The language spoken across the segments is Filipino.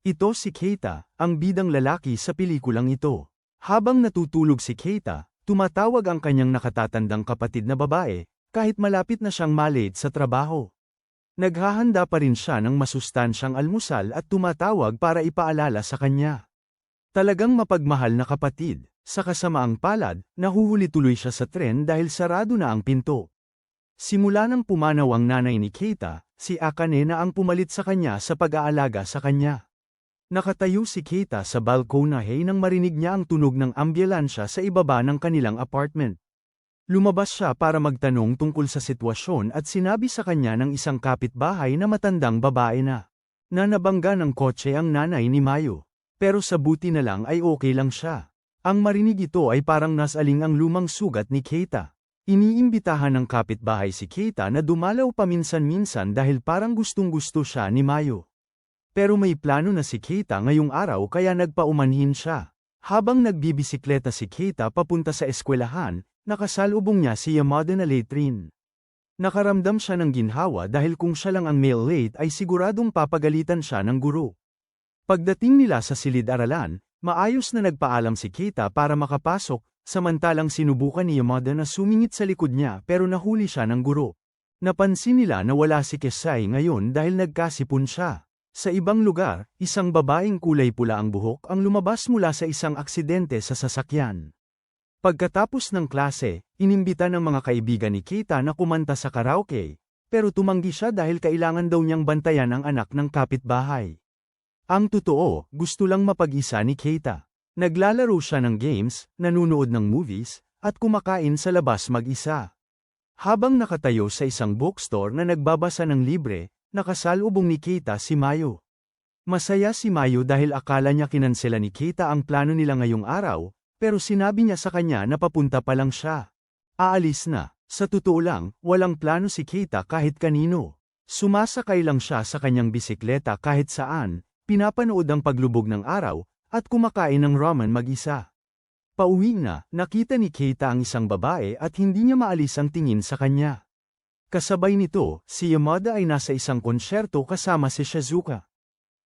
Ito si Keita, ang bidang lalaki sa pelikulang ito. Habang natutulog si Keita, tumatawag ang kanyang nakatatandang kapatid na babae, kahit malapit na siyang malate sa trabaho. Naghahanda pa rin siya ng masustansyang almusal at tumatawag para ipaalala sa kanya. Talagang mapagmahal na kapatid. Sa kasamaang palad, nahuhuli tuloy siya sa tren dahil sarado na ang pinto. Simula nang pumanaw ang nanay ni Keita, si Akane na ang pumalit sa kanya sa pag-aalaga sa kanya. Nakatayo si Keita sa balkonahe nang marinig niya ang tunog ng ambulansya sa ibaba ng kanilang apartment. Lumabas siya para magtanong tungkol sa sitwasyon at sinabi sa kanya ng isang kapitbahay na matandang babae na nabangga ng kotse ang nanay ni Mayo. Pero sa buti na lang ay okay lang siya. Ang marinig ito ay parang nasaling ang lumang sugat ni Keita. Iniimbitahan ng kapitbahay si Keita na dumalaw paminsan-minsan dahil parang gustong-gusto siya ni Mayo. Pero may plano na si Keita ngayong araw kaya nagpaumanhin siya. Habang nagbibisikleta si Keita papunta sa eskwelahan, nakasalubong niya si Yamada na late rin. Nakaramdam siya ng ginhawa dahil kung siya lang ang male late ay siguradong papagalitan siya ng guro. Pagdating nila sa silid-aralan, maayos na nagpaalam si Keita para makapasok, samantalang sinubukan ni Yamada na sumingit sa likod niya pero nahuli siya ng guro. Napansin nila na wala si Kesai ngayon dahil nagkasipon siya. Sa ibang lugar, isang babaeng kulay pula ang buhok ang lumabas mula sa isang aksidente sa sasakyan. Pagkatapos ng klase, inimbita ng mga kaibigan ni Keita na kumanta sa karaoke, pero tumanggi siya dahil kailangan daw niyang bantayan ang anak ng kapitbahay. Ang totoo, gusto lang mapag-isa ni Keita. Naglalaro siya ng games, nanunood ng movies, at kumakain sa labas mag-isa. Habang nakatayo sa isang bookstore na nagbabasa ng libre, nakasalubong ni Keita si Mayo. Masaya si Mayo dahil akala niya kinansela ni Keita ang plano nila ngayong araw, pero sinabi niya sa kanya na papunta pa lang siya. Aalis na. Sa totoo lang, walang plano si Keita kahit kanino. Sumasakay lang siya sa kanyang bisikleta kahit saan, pinapanood ang paglubog ng araw, at kumakain ng ramen mag-isa. Pauwi na, nakita ni Keita ang isang babae at hindi niya maalis ang tingin sa kanya. Kasabay nito, si Yamada ay nasa isang konsyerto kasama si Shizuka.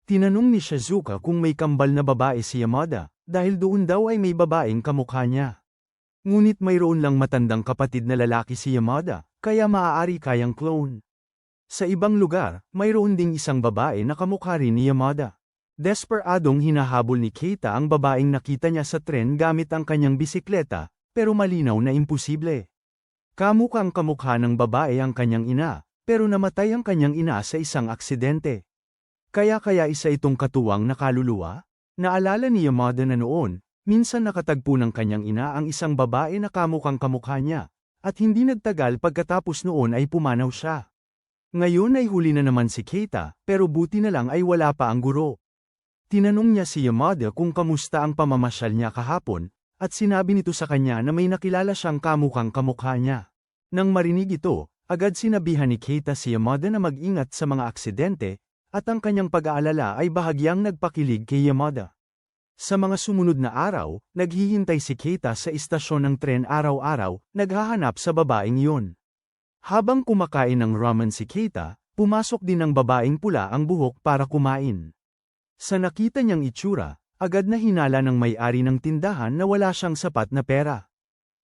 Tinanong ni Shizuka kung may kambal na babae si Yamada, dahil doon daw ay may babaeng kamukha niya. Ngunit mayroon lang matandang kapatid na lalaki si Yamada, kaya maaari kayang clone. Sa ibang lugar, mayroon ding isang babae na kamukha rin ni Yamada. Desperadong hinahabol ni Keita ang babaeng nakita niya sa tren gamit ang kanyang bisikleta, pero malinaw na imposible. Kamukhang kamukha ng babae ang kanyang ina, pero namatay ang kanyang ina sa isang aksidente. Kaya isa itong katuwang na kaluluwa? Naalala ni Yamada na noon, minsan nakatagpo ng kanyang ina ang isang babae na kamukhang kamukha niya, at hindi nagtagal pagkatapos noon ay pumanaw siya. Ngayon ay huli na naman si Keita, pero buti na lang ay wala pa ang guro. Tinanong niya si Yamada kung kamusta ang pamamasyal niya kahapon, at sinabi nito sa kanya na may nakilala siyang kamukhang kamukha niya. Nang marinig ito, agad sinabihan ni Keita si Yamada na mag-ingat sa mga aksidente, at ang kanyang pag-aalala ay bahagyang nagpakilig kay Yamada. Sa mga sumunod na araw, naghihintay si Keita sa istasyon ng tren araw-araw, naghahanap sa babaeng iyon. Habang kumakain ng ramen si Keita, pumasok din ng babaeng pula ang buhok para kumain. Sa nakita niyang itsura, agad na hinala ng may-ari ng tindahan na wala siyang sapat na pera.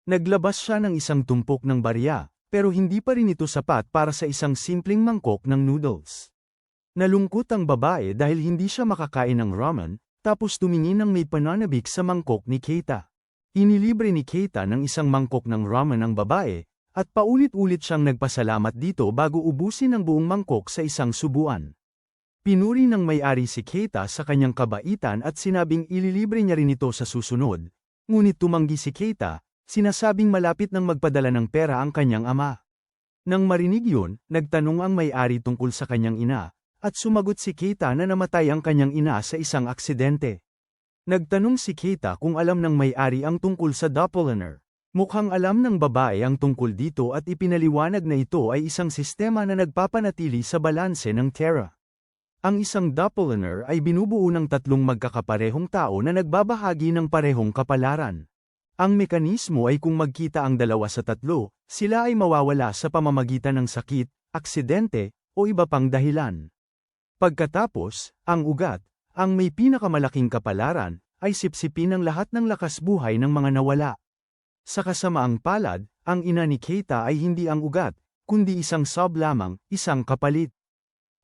Naglabas siya ng isang tumpok ng barya, pero hindi pa rin ito sapat para sa isang simpleng mangkok ng noodles. Nalungkot ang babae dahil hindi siya makakain ng ramen, tapos tumingin ng may pananabik sa mangkok ni Keita. Inilibre ni Keita ng isang mangkok ng ramen ang babae, at paulit-ulit siyang nagpasalamat dito bago ubusin ang buong mangkok sa isang subuan. Pinuri ng may-ari si Keita sa kanyang kabaitan at sinabing ililibre niya rin ito sa susunod. Ngunit tumanggi si Keita, sinasabing malapit nang magpadala ng pera ang kanyang ama. Nang marinig yun, nagtanong ang may-ari tungkol sa kanyang ina, at sumagot si Keita na namatay ang kanyang ina sa isang aksidente. Nagtanong si Keita kung alam ng may-ari ang tungkol sa doppelganger. Mukhang alam ng babae ang tungkol dito at ipinaliwanag na ito ay isang sistema na nagpapanatili sa balanse ng Terra. Ang isang doppelganger ay binubuo ng tatlong magkakaparehong tao na nagbabahagi ng parehong kapalaran. Ang mekanismo ay kung magkita ang dalawa sa tatlo, sila ay mawawala sa pamamagitan ng sakit, aksidente, o iba pang dahilan. Pagkatapos, ang ugat, ang may pinakamalaking kapalaran, ay sipsipin ang lahat ng lakas buhay ng mga nawala. Sa kasamaang palad, ang ina ni Keita ay hindi ang ugat, kundi isang sub lamang, isang kapalit.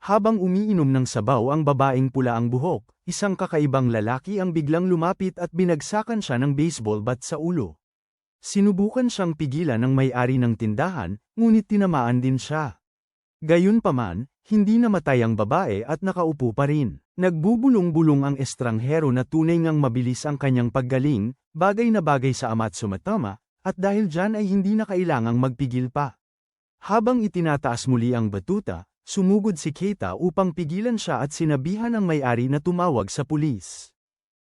Habang umiinom ng sabaw ang babaeng pula ang buhok, isang kakaibang lalaki ang biglang lumapit at binagsakan siya ng baseball bat sa ulo. Sinubukan siyang pigilan ng may-ari ng tindahan, ngunit tinamaan din siya. Gayunpaman, hindi namatay ang babae at nakaupo pa rin. Nagbubulong-bulong ang estranghero na tunay ngang mabilis ang kanyang paggaling, bagay na bagay sa ama't sumatama, at dahil dyan ay hindi na kailangang magpigil pa. Habang itinataas muli ang batuta, sumugod si Keita upang pigilan siya at sinabihan ang may-ari na tumawag sa pulis.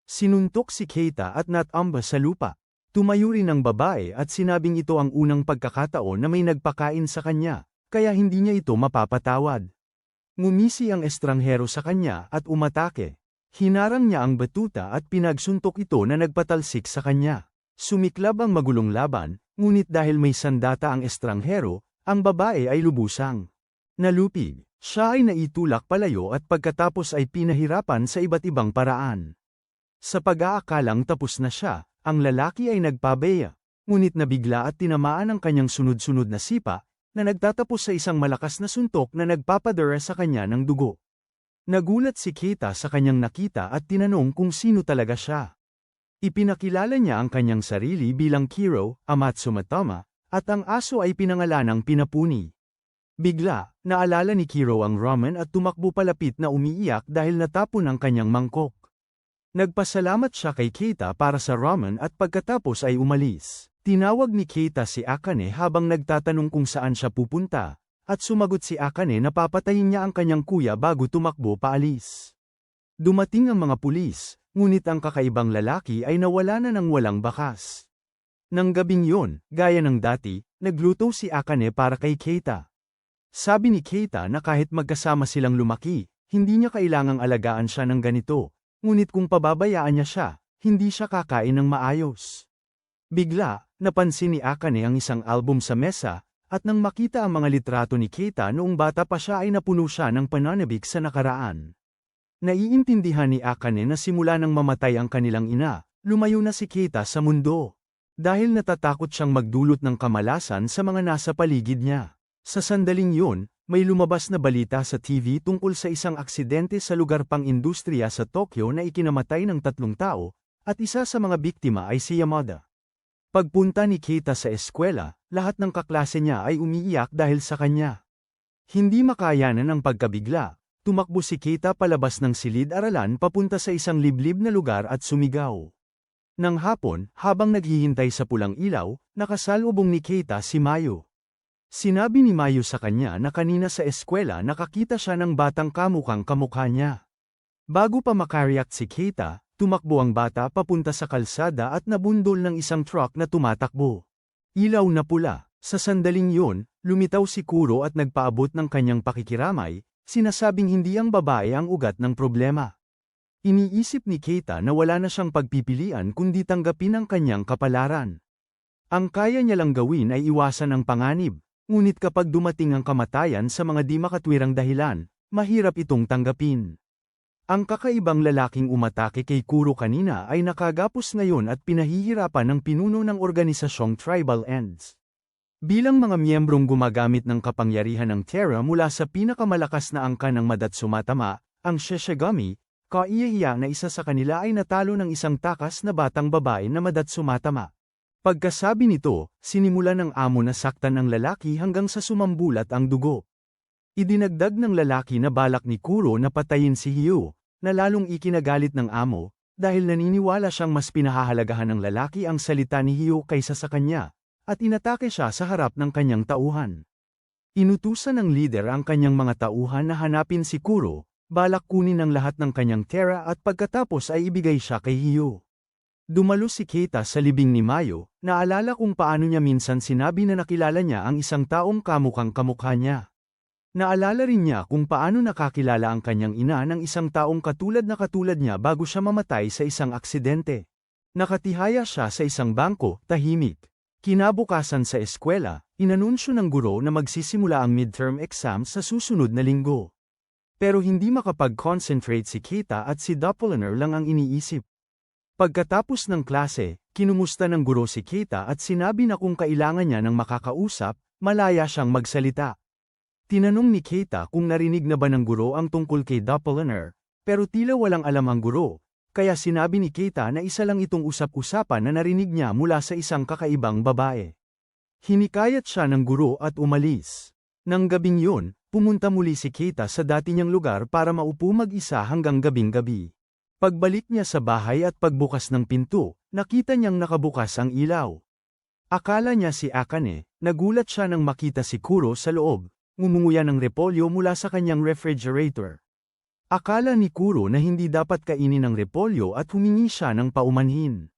Sinuntok si Keita at natamba sa lupa. Tumayo rin ang babae at sinabing ito ang unang pagkakataon na may nagpakain sa kanya, kaya hindi niya ito mapapatawad. Ngumisi ang estranghero sa kanya at umatake. Hinarang niya ang batuta at pinagsuntok ito na nagpatalsik sa kanya. Sumiklab ang magulong laban, ngunit dahil may sandata ang estranghero, ang babae ay lubusang nalupig. Siya ay naitulak palayo at pagkatapos ay pinahirapan sa iba't ibang paraan. Sa pag-aakalang tapos na siya, ang lalaki ay nagpabeya, ngunit nabigla at tinamaan ang kanyang sunod-sunod na sipa, na nagtatapos sa isang malakas na suntok na nagpapadara sa kanya ng dugo. Nagulat si Keita sa kanyang nakita at tinanong kung sino talaga siya. Ipinakilala niya ang kanyang sarili bilang Kiro, ama't sumatama, at ang aso ay pinangalanang Pinapuni. Bigla, naalala ni Kiro ang ramen at tumakbo palapit na umiiyak dahil natapon ang kanyang mangkok. Nagpasalamat siya kay Keita para sa ramen at pagkatapos ay umalis. Tinawag ni Keita si Akane habang nagtatanong kung saan siya pupunta, at sumagot si Akane na papatayin niya ang kanyang kuya bago tumakbo paalis. Dumating ang mga pulis, ngunit ang kakaibang lalaki ay nawala na ng walang bakas. Nang gabing yun, gaya ng dati, nagluto si Akane para kay Keita. Sabi ni Keita na kahit magkasama silang lumaki, hindi niya kailangang alagaan siya ng ganito. Ngunit kung pababayaan niya siya, hindi siya kakain ng maayos. Bigla, napansin ni Akane ang isang album sa mesa, at nang makita ang mga litrato ni Keita noong bata pa siya ay napuno siya ng pananabik sa nakaraan. Naiintindihan ni Akane na simula nang mamatay ang kanilang ina, lumayo na si Keita sa mundo. Dahil natatakot siyang magdulot ng kamalasan sa mga nasa paligid niya. Sa sandaling yun, may lumabas na balita sa TV tungkol sa isang aksidente sa lugar pang-industriya sa Tokyo na ikinamatay ng 3 tao, at isa sa mga biktima ay si Yamada. Pagpunta ni Keita sa eskwela, lahat ng kaklase niya ay umiiyak dahil sa kanya. Hindi makayanan ang pagkabigla, tumakbo si Keita palabas ng silid-aralan papunta sa isang liblib na lugar at sumigaw. Nang hapon, habang naghihintay sa pulang ilaw, nakasalubong ni Keita si Mayo. Sinabi ni Mayo sa kanya na kanina sa eskwela nakakita siya ng batang kamukhang kamukha niya. Bago pa makareact si Keita, tumakbo ang bata papunta sa kalsada at nabundol ng isang truck na tumatakbo. Ilaw na pula. Sa sandaling yun, lumitaw si Kuro at nagpaabot ng kanyang pakikiramay, sinasabing hindi ang babae ang ugat ng problema. Iniisip ni Keita na wala na siyang pagpipilian kundi tanggapin ang kanyang kapalaran. Ang kaya niya lang gawin ay iwasan ang panganib. Ngunit kapag dumating ang kamatayan sa mga di makatwirang dahilan, mahirap itong tanggapin. Ang kakaibang lalaking umatake kay Kuro kanina ay nakagapos ngayon at pinahihirapan ng pinuno ng organisasyong Tribal Ends. Bilang mga miyembrong gumagamit ng kapangyarihan ng Terra mula sa pinakamalakas na angka ng Madatsumatama, ang Shishigami, kaiyahiya na isa sa kanila ay natalo ng isang takas na batang babae na Madatsumatama. Pagkasabi nito, sinimulan ng amo na saktan ang lalaki hanggang sa sumambulat ang dugo. Idinagdag ng lalaki na balak ni Kuro na patayin si Hyo, na lalong ikinagalit ng amo, dahil naniniwala siyang mas pinahahalagahan ng lalaki ang salita ni Hyo kaysa sa kanya, at inatake siya sa harap ng kanyang tauhan. Inutusan ng leader ang kanyang mga tauhan na hanapin si Kuro, balak kunin ang lahat ng kanyang Terra at pagkatapos ay ibigay siya kay Hyo. Dumalo si Keita sa libing ni Mayo, naalala kung paano niya minsan sinabi na nakilala niya ang isang taong kamukhang kamukha niya. Naalala rin niya kung paano nakakilala ang kanyang ina ng isang taong katulad niya bago siya mamatay sa isang aksidente. Nakatihaya siya sa isang bangko, tahimik. Kinabukasan sa eskwela, inanunsyo ng guro na magsisimula ang midterm exam sa susunod na linggo. Pero hindi makapag-concentrate si Keita at si Doppelganger lang ang iniisip. Pagkatapos ng klase, kinumusta ng guro si Keita at sinabi na kung kailangan niya ng makakausap, malaya siyang magsalita. Tinanong ni Keita kung narinig na ba ng guro ang tungkol kay Doppelganger, pero tila walang alam ang guro, kaya sinabi ni Keita na isa lang itong usap-usapan na narinig niya mula sa isang kakaibang babae. Hinikayat siya ng guro at umalis. Nang gabing yun, pumunta muli si Keita sa dati niyang lugar para maupo mag-isa hanggang gabing-gabi. Pagbalik niya sa bahay at pagbukas ng pinto, nakita niyang nakabukas ang ilaw. Akala niya si Akane, nagulat siya nang makita si Kuro sa loob, ngumunguya ng repolyo mula sa kanyang refrigerator. Akala ni Kuro na hindi dapat kainin ang repolyo at humingi siya ng paumanhin.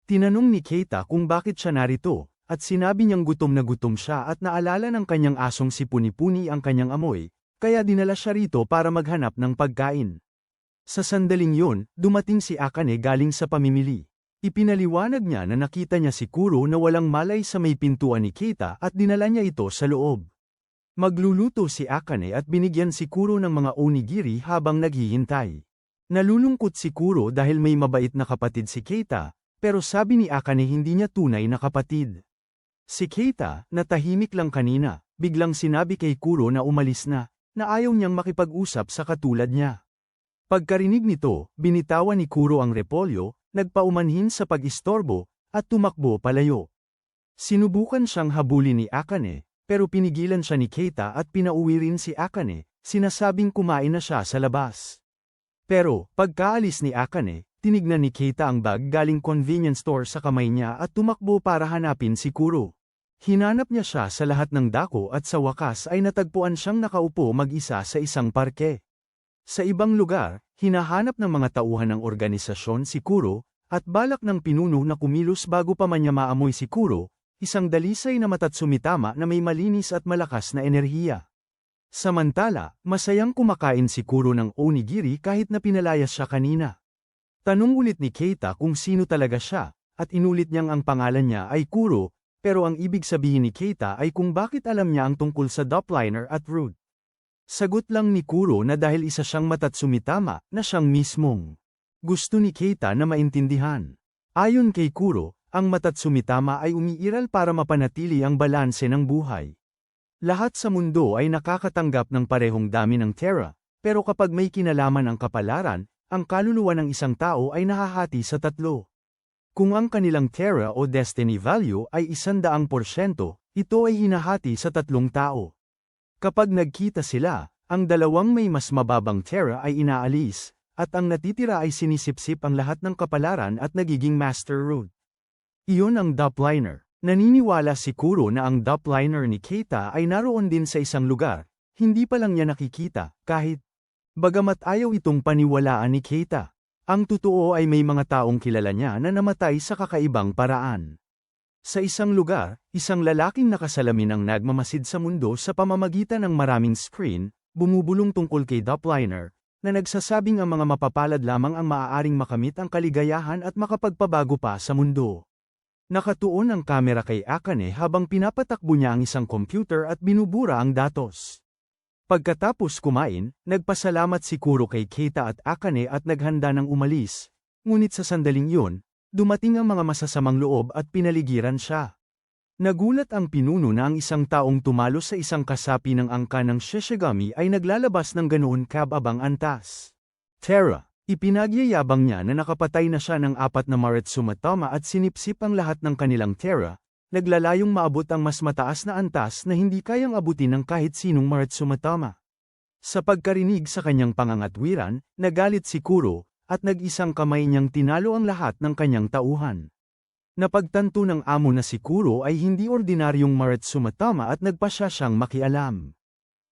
Tinanong ni Keita kung bakit siya narito, at sinabi niyang gutom na gutom siya at naalala ng kanyang asong si Puni-Puni ang kanyang amoy, kaya dinala siya rito para maghanap ng pagkain. Sa sandaling yun, dumating si Akane galing sa pamimili. Ipinaliwanag niya na nakita niya si Kuro na walang malay sa may pintuan ni Keita at dinala niya ito sa loob. Magluluto si Akane at binigyan si Kuro ng mga onigiri habang naghihintay. Nalulungkot si Kuro dahil may mabait na kapatid si Keita, pero sabi ni Akane hindi niya tunay na kapatid. Si Keita, na tahimik lang kanina, biglang sinabi kay Kuro na umalis na ayaw niyang makipag-usap sa katulad niya. Pagkarinig nito, binitawan ni Kuro ang repolyo, nagpaumanhin sa pag-istorbo, at tumakbo palayo. Sinubukan siyang habulin ni Akane, pero pinigilan siya ni Keita at pinauwi rin si Akane, sinasabing kumain na siya sa labas. Pero, pagkaalis ni Akane, tinignan ni Keita ang bag galing convenience store sa kamay niya at tumakbo para hanapin si Kuro. Hinanap niya siya sa lahat ng dako at sa wakas ay natagpuan siyang nakaupo mag-isa sa isang parke. Sa ibang lugar, hinahanap ng mga tauhan ng organisasyon si Kuro, at balak ng pinuno na kumilos bago pa man niya maamoy si Kuro, isang dalisay na matatsumitama na may malinis at malakas na enerhiya. Samantala, masayang kumakain si Kuro ng onigiri kahit na pinalayas siya kanina. Tanong ulit ni Keita kung sino talaga siya, at inulit niyang ang pangalan niya ay Kuro, pero ang ibig sabihin ni Keita ay kung bakit alam niya ang tungkol sa Doppelganger at Rude. Sagot lang ni Kuro na dahil isa siyang matatsumitama na siyang mismong gusto ni Keita na maintindihan. Ayon kay Kuro, ang matatsumitama ay umiiral para mapanatili ang balanse ng buhay. Lahat sa mundo ay nakakatanggap ng parehong dami ng Terra, pero kapag may kinalaman ang kapalaran, ang kaluluwa ng isang tao ay nahahati sa tatlo. Kung ang kanilang Terra o Destiny Value ay 100%, ito ay hinahati sa tatlong tao. Kapag nagkita sila, ang dalawang may mas mababang Terra ay inaalis, at ang natitira ay sinisipsip ang lahat ng kapalaran at nagiging Master Root. Iyon ang Doppelganger. Naniniwala si Kuro na ang Doppelganger ni Keita ay naroon din sa isang lugar, hindi pa lang niya nakikita, kahit bagamat ayaw itong paniwalaan ni Keita. Ang totoo ay may mga taong kilala niya na namatay sa kakaibang paraan. Sa isang lugar, isang lalaking nakasalamin ang nagmamasid sa mundo sa pamamagitan ng maraming screen, bumubulong tungkol kay Doppelganger, na nagsasabing ang mga mapapalad lamang ang maaaring makamit ang kaligayahan at makapagpabago pa sa mundo. Nakatuon ang kamera kay Akane habang pinapatakbo niya ang isang computer at binubura ang datos. Pagkatapos kumain, nagpasalamat si Kuro kay Keita at Akane at naghanda ng umalis, ngunit sa sandaling yun, dumating ang mga masasamang loob at pinaligiran siya. Nagulat ang pinuno na ang isang taong tumalo sa isang kasapi ng angka ng Shishigami ay naglalabas ng ganoon kababang antas. Terra, ipinagyayabang niya na nakapatay na siya ng 4 na Maretsumatama at sinipsip ang lahat ng kanilang Terra, naglalayong maabot ang mas mataas na antas na hindi kayang abutin ng kahit sinong Maretsumatama. Sa pagkarinig sa kanyang pangangatwiran, nagalit si Kuro, at nag-isang kamay niyang tinalo ang lahat ng kanyang tauhan. Napagtanto ng amo na si Kuro ay hindi ordinaryong Maretsumatama at nagpasya siyang makialam.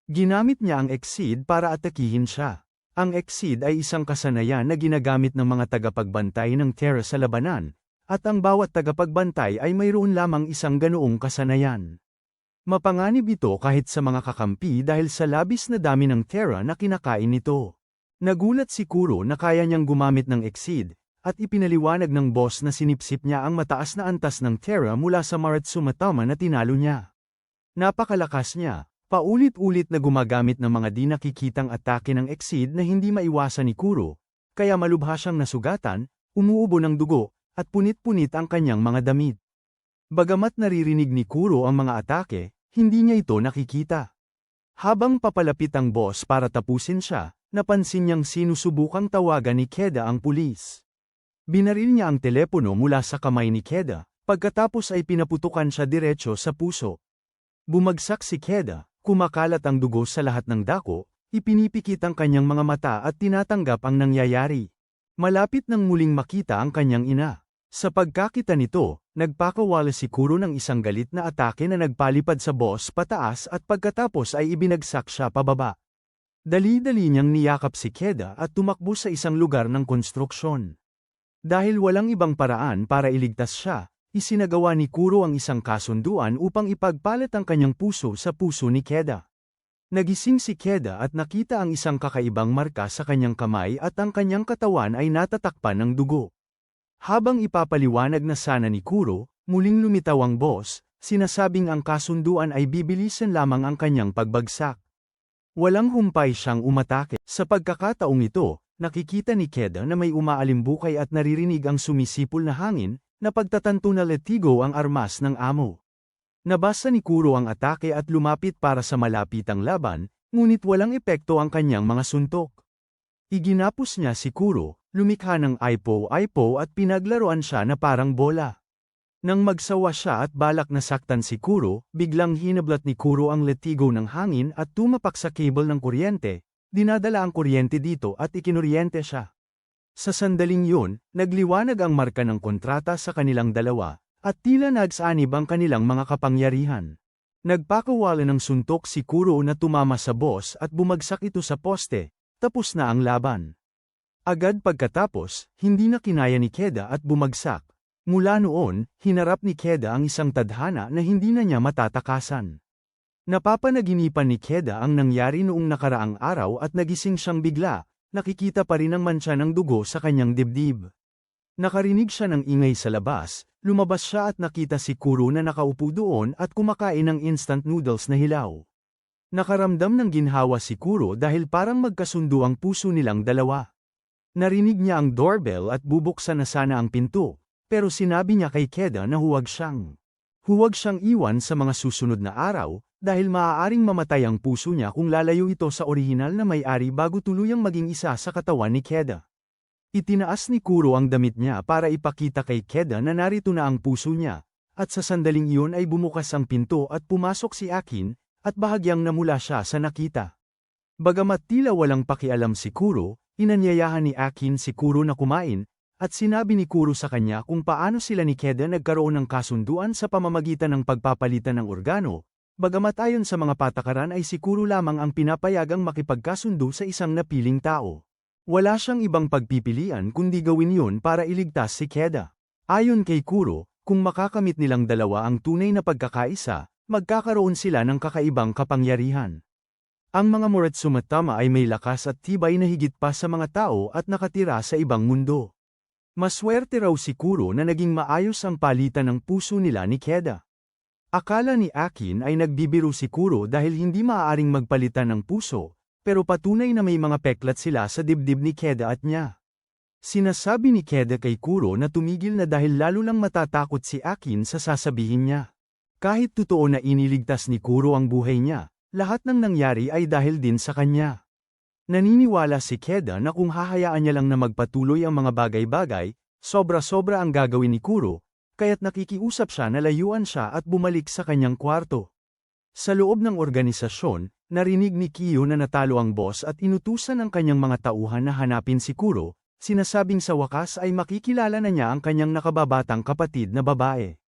Ginamit niya ang Exceed para atakihin siya. Ang Exceed ay isang kasanayan na ginagamit ng mga tagapagbantay ng Terra sa labanan, at ang bawat tagapagbantay ay mayroon lamang isang ganoong kasanayan. Mapanganib ito kahit sa mga kakampi dahil sa labis na dami ng Terra na kinakain nito. Nagulat si Kuro na kaya niyang gumamit ng Exceed, at ipinaliwanag ng boss na sinipsip niya ang mataas na antas ng Terra mula sa Maretsumatama na tinalo niya. Napakalakas niya, Paulit-ulit na gumagamit ng mga di nakikitang atake ng Exceed na hindi maiwasan ni Kuro, kaya malubha siyang nasugatan, umuubo ng dugo, at punit-punit ang kanyang mga damit. Bagamat naririnig ni Kuro ang mga atake, hindi niya ito nakikita. Habang papalapit ang boss para tapusin siya, napansin niyang sinusubukang tawagan ni Keda ang pulis. Binaril niya ang telepono mula sa kamay ni Keda, pagkatapos ay pinaputukan siya diretso sa puso. Bumagsak si Keda, kumakalat ang dugo sa lahat ng dako, ipinipikit ang kanyang mga mata at tinatanggap ang nangyayari. Malapit nang muling makita ang kanyang ina. Sa pagkakita nito, nagpakawala si Kuro ng isang galit na atake na nagpalipad sa boss pataas at pagkatapos ay ibinagsak siya pababa. Dali-dali niyang niyakap si Keda at tumakbo sa isang lugar ng konstruksyon. Dahil walang ibang paraan para iligtas siya, isinagawa ni Kuro ang isang kasunduan upang ipagpalit ang kanyang puso sa puso ni Keda. Nagising si Keda at nakita ang isang kakaibang marka sa kanyang kamay at ang kanyang katawan ay natatakpan ng dugo. Habang ipapaliwanag na sana ni Kuro, muling lumitaw ang boss, sinasabing ang kasunduan ay bibilisan lamang ang kanyang pagbagsak. Walang humpay siyang umatake. Sa pagkakataong ito, nakikita ni Keda na may umaalimbukay at naririnig ang sumisipol na hangin, na pagtatanto na letigo ang armas ng amo. Nabasa ni Kuro ang atake at lumapit para sa malapitang laban, ngunit walang epekto ang kanyang mga suntok. Iginapos niya si Kuro, lumikha ng ipo-ipo at pinaglaruan siya na parang bola. Nang magsawa siya at balak na saktan si Kuro, biglang hinablat ni Kuro ang letigo ng hangin at tumapak sa cable ng kuryente, dinadala ang kuryente dito at ikinuryente siya. Sa sandaling yun, nagliwanag ang marka ng kontrata sa kanilang dalawa, at tila nagsanib ang kanilang mga kapangyarihan. Nagpakawala ng suntok si Kuro na tumama sa boss at bumagsak ito sa poste, tapos na ang laban. Agad pagkatapos, hindi na kinaya ni Keda at bumagsak. Mula noon, hinarap ni Keda ang isang tadhana na hindi na niya matatakasan. Napapanaginipan ni Keda ang nangyari noong nakaraang araw at nagising siyang bigla, nakikita pa rin ang mantsa ng dugo sa kanyang dibdib. Nakarinig siya ng ingay sa labas, lumabas siya at nakita si Kuro na nakaupo doon at kumakain ng instant noodles na hilaw. Nakaramdam ng ginhawa si Kuro dahil parang magkasundo ang puso nilang dalawa. Narinig niya ang doorbell at bubuksan na sana ang pinto, pero sinabi niya kay Keda na huwag siyang iwan sa mga susunod na araw, dahil maaaring mamatay ang puso niya kung lalayo ito sa orihinal na may-ari bago tuluyang maging isa sa katawan ni Keda. Itinaas ni Kuro ang damit niya para ipakita kay Keda na narito na ang puso niya, at sa sandaling iyon ay bumukas ang pinto at pumasok si Akin, at bahagyang namula siya sa nakita. Bagamat tila walang pakialam si Kuro, inanyayahan ni Akin si Kuro na kumain, at sinabi ni Kuro sa kanya kung paano sila ni Keda nagkaroon ng kasunduan sa pamamagitan ng pagpapalitan ng organo, bagamat ayon sa mga patakaran ay si Kuro lamang ang pinapayagang makipagkasundo sa isang napiling tao. Wala siyang ibang pagpipilian kundi gawin yun para iligtas si Keda. Ayon kay Kuro, kung makakamit nilang dalawa ang tunay na pagkakaisa, magkakaroon sila ng kakaibang kapangyarihan. Ang mga Moritsumatama ay may lakas at tibay na higit pa sa mga tao at nakatira sa ibang mundo. Maswerte raw si Kuro na naging maayos ang palitan ng puso nila ni Keda. Akala ni Akin ay nagbibiro si Kuro dahil hindi maaaring magpalitan ng puso, pero patunay na may mga peklat sila sa dibdib ni Keda at niya. Sinasabi ni Keda kay Kuro na tumigil na dahil lalo lang matatakot si Akin sa sasabihin niya. Kahit totoo na iniligtas ni Kuro ang buhay niya, lahat ng nangyari ay dahil din sa kanya. Naniniwala si Keda na kung hahayaan niya lang na magpatuloy ang mga bagay-bagay, sobra-sobra ang gagawin ni Kuro, kaya't nakikiusap siya na layuan siya at bumalik sa kanyang kwarto. Sa loob ng organisasyon, narinig ni Kiyo na natalo ang boss at inutusan ang kanyang mga tauhan na hanapin si Kuro, sinasabing sa wakas ay makikilala na niya ang kanyang nakababatang kapatid na babae.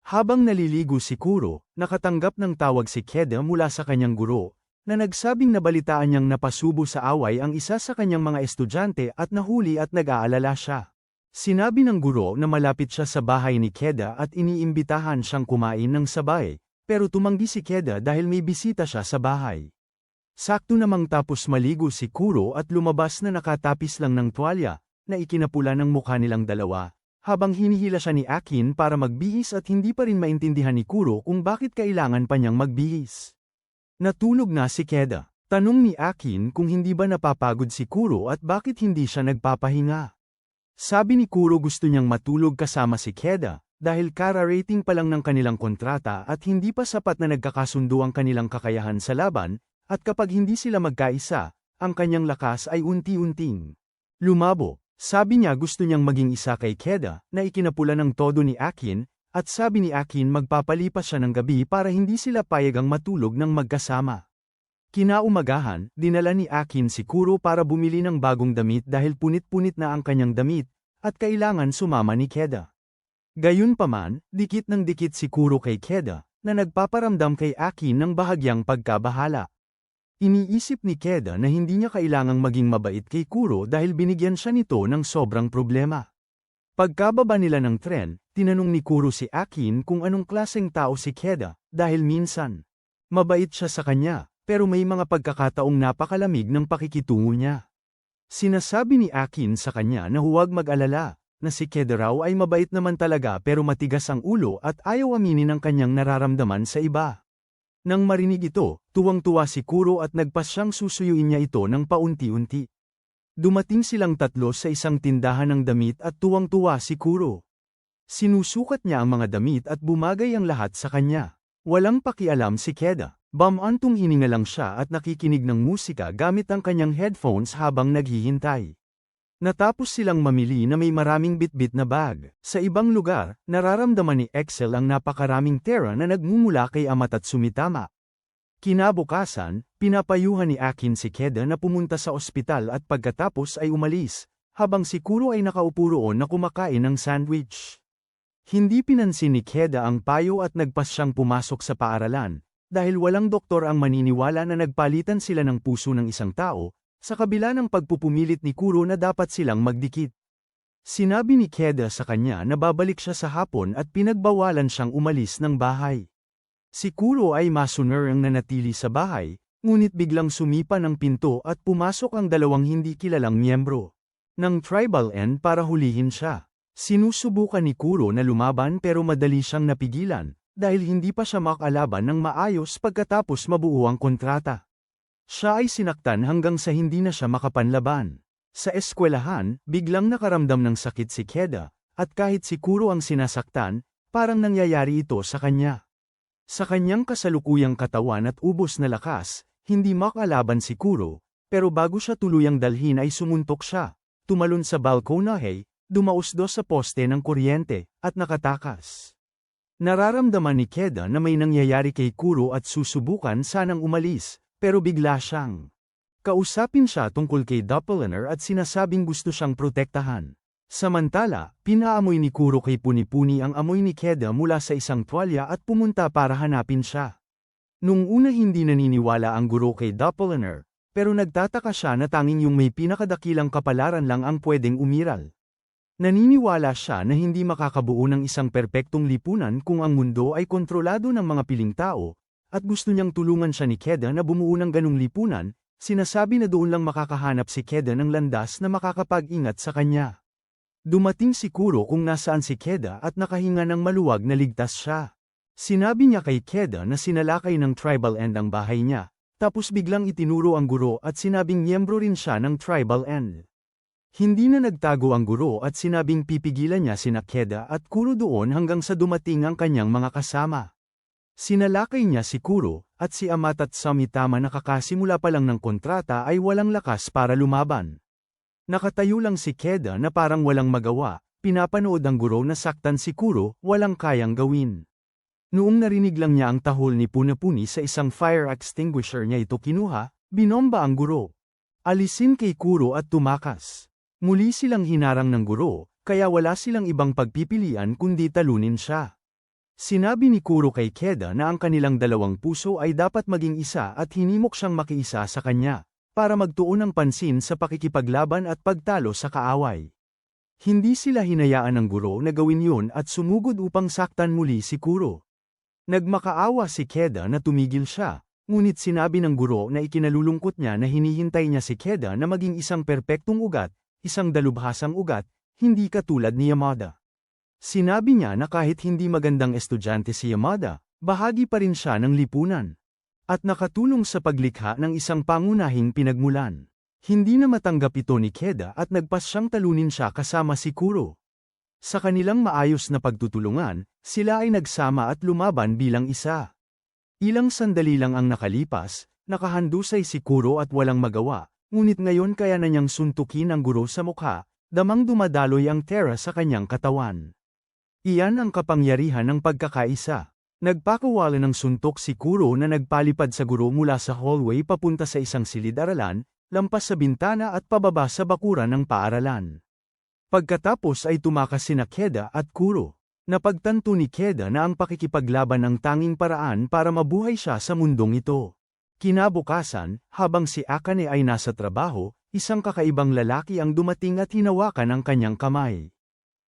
Habang naliligo si Kuro, nakatanggap ng tawag si Keda mula sa kanyang guro, na nagsabing nabalitaan niyang napasubo sa away ang isa sa kanyang mga estudyante at nahuli at nag-aalala siya. Sinabi ng guro na malapit siya sa bahay ni Keda at iniimbitahan siyang kumain ng sabay, pero tumanggi si Keda dahil may bisita siya sa bahay. Sakto namang tapos maligo si Kuro at lumabas na nakatapis lang ng tuwalya, na ikinapula ng mukha nilang dalawa. Habang hinihila siya ni Akin para magbihis at hindi pa rin maintindihan ni Kuro kung bakit kailangan pa niyang magbihis. Natulog na si Keda. Tanong ni Akin kung hindi ba napapagod si Kuro at bakit hindi siya nagpapahinga. Sabi ni Kuro gusto niyang matulog kasama si Keda, dahil kara-rating pa lang ng kanilang kontrata at hindi pa sapat na nagkakasundo ang kanilang kakayahan sa laban, at kapag hindi sila magkaisa, ang kanyang lakas ay unti-unting lumabo. Sabi niya gusto niyang maging isa kay Keda, na ikinapula ng todo ni Akin, at sabi ni Akin magpapalipas siya ng gabi para hindi sila payagang matulog ng magkasama. Kinaumagahan, dinala ni Akin si Kuro para bumili ng bagong damit dahil punit-punit na ang kanyang damit, at kailangan sumama ni Keda. Gayunpaman, dikit ng dikit si Kuro kay Keda, na nagpaparamdam kay Akin ng bahagyang pagkabahala. Iniisip ni Keda na hindi niya kailangang maging mabait kay Kuro dahil binigyan siya nito ng sobrang problema. Pagkababa nila ng tren, tinanong ni Kuro si Akin kung anong klaseng tao si Keda, dahil minsan mabait siya sa kanya, pero may mga pagkakataong napakalamig ng pakikitungo niya. Sinasabi ni Akin sa kanya na huwag mag-alala, na si Keda raw ay mabait naman talaga pero matigas ang ulo at ayaw aminin ang kanyang nararamdaman sa iba. Nang marinig ito, tuwang-tuwa si Kuro at nagpasyang susuyuin niya ito ng paunti-unti. Dumating silang tatlo sa isang tindahan ng damit at tuwang-tuwa si Kuro. Sinusukat niya ang mga damit at bumagay ang lahat sa kanya. Walang pakialam si Keda. Bamantong hininga lang siya at nakikinig ng musika gamit ang kanyang headphones habang naghihintay. Natapos silang mamili na may maraming bitbit na bag. Sa ibang lugar, nararamdaman ni Excel ang napakaraming pera na nagmumula kay Amat at Sumitama. Kinabukasan, pinapayuhan ni Akin si Keda na pumunta sa ospital at pagkatapos ay umalis, habang si Kuro ay nakaupo roon na kumakain ng sandwich. Hindi pinansin ni Keda ang payo at nagpas siyang pumasok sa paaralan. Dahil walang doktor ang maniniwala na nagpalitan sila ng puso ng isang tao, sa kabila ng pagpupumilit ni Kuro na dapat silang magdikit. Sinabi ni Keda sa kanya na babalik siya sa hapon at pinagbawalan siyang umalis ng bahay. Si Kuro ay masuner ang nanatili sa bahay, ngunit biglang sumipa ng pinto at pumasok ang dalawang hindi kilalang miyembro ng Tribal End para hulihin siya. Sinusubukan ni Kuro na lumaban pero madali siyang napigilan, dahil hindi pa siya makalaban ng maayos pagkatapos mabuo ang kontrata. Siya ay sinaktan hanggang sa hindi na siya makapanlaban. Sa eskwelahan, biglang nakaramdam ng sakit si Keda, at kahit si Kuro ang sinasaktan, parang nangyayari ito sa kanya. Sa kanyang kasalukuyang katawan at ubos na lakas, hindi makalaban si Kuro, pero bago siya tuluyang dalhin ay sumuntok siya, tumalon sa balkonahe, dumausdos sa poste ng kuryente, at nakatakas. Nararamdaman ni Keda na may nangyayari kay Kuro at susubukan sanang umalis, pero bigla siyang kausapin siya tungkol kay Doppelganger at sinasabing gusto siyang protektahan. Samantala, pinaamoy ni Kuro kay Puni-Puni ang amoy ni Keda mula sa isang tuwalya at pumunta para hanapin siya. Nung una hindi naniniwala ang guro kay Doppelganger, pero nagtataka siya na tanging yung may pinakadakilang kapalaran lang ang pwedeng umiral. Naniniwala siya na hindi makakabuo ng isang perpektong lipunan kung ang mundo ay kontrolado ng mga piling tao, at gusto niyang tulungan siya ni Keda na bumuo ng ganung lipunan, sinasabi na doon lang makakahanap si Keda ng landas na makakapag-ingat sa kanya. Dumating si Kuro kung nasaan si Keda at nakahinga ng maluwag na ligtas siya. Sinabi niya kay Keda na sinalakay ng Tribal End ang bahay niya, tapos biglang itinuro ang guro at sinabing miyembro rin siya ng Tribal End. Hindi na nagtago ang guro at sinabing pipigilan niya sina Keda at Kuro doon hanggang sa dumating ang kanyang mga kasama. Sinalakay niya si Kuro, at si Amat at Sumitama na kakasimula pa lang ng kontrata ay walang lakas para lumaban. Nakatayo lang si Keda na parang walang magawa, pinapanood ang guro na saktan si Kuro, walang kayang gawin. Noong narinig lang niya ang tahol ni Puni-Puni sa isang fire extinguisher niya ito kinuha, binomba ang guro. Alisin kay Kuro at tumakas. Muli silang hinarang ng guro, kaya wala silang ibang pagpipilian kundi talunin siya. Sinabi ni Kuro kay Keda na ang kanilang dalawang puso ay dapat maging isa at hinimok siyang makiisa sa kanya, para magtuon ng pansin sa pakikipaglaban at pagtalo sa kaaway. Hindi sila hinayaan ng guro na gawin yun at sumugod upang saktan muli si Kuro. Nagmakaawa si Keda na tumigil siya, ngunit sinabi ng guro na ikinalulungkot niya na hinihintay niya si Keda na maging isang perpektong ugat, isang dalubhasang ugat, hindi katulad ni Yamada. Sinabi niya na kahit hindi magandang estudyante si Yamada, bahagi pa rin siya ng lipunan. at nakatulong sa paglikha ng isang pangunahing pinagmulan. Hindi na matanggap ito ni Keda at nagpas siyang talunin siya kasama si Kuro. Sa kanilang maayos na pagtutulungan, sila ay nagsama at lumaban bilang isa. Ilang sandali lang ang nakalipas, nakahandusay si Kuro at walang magawa, ngunit ngayon kaya na niyang suntukin ang guro sa mukha, damang dumadaloy ang tera sa kanyang katawan. Iyan ang kapangyarihan ng pagkakaisa. Nagpakawala ng suntok si Kuro na nagpalipad sa guro mula sa hallway papunta sa isang silid-aralan, lampas sa bintana at pababa sa bakuran ng paaralan. Pagkatapos ay tumakas sina Keda at Kuro. Napagtanto ni Keda na ang pakikipaglaban ang tanging paraan para mabuhay siya sa mundong ito. Kinabukasan, habang si Akane ay nasa trabaho, isang kakaibang lalaki ang dumating at hinawakan ang kanyang kamay.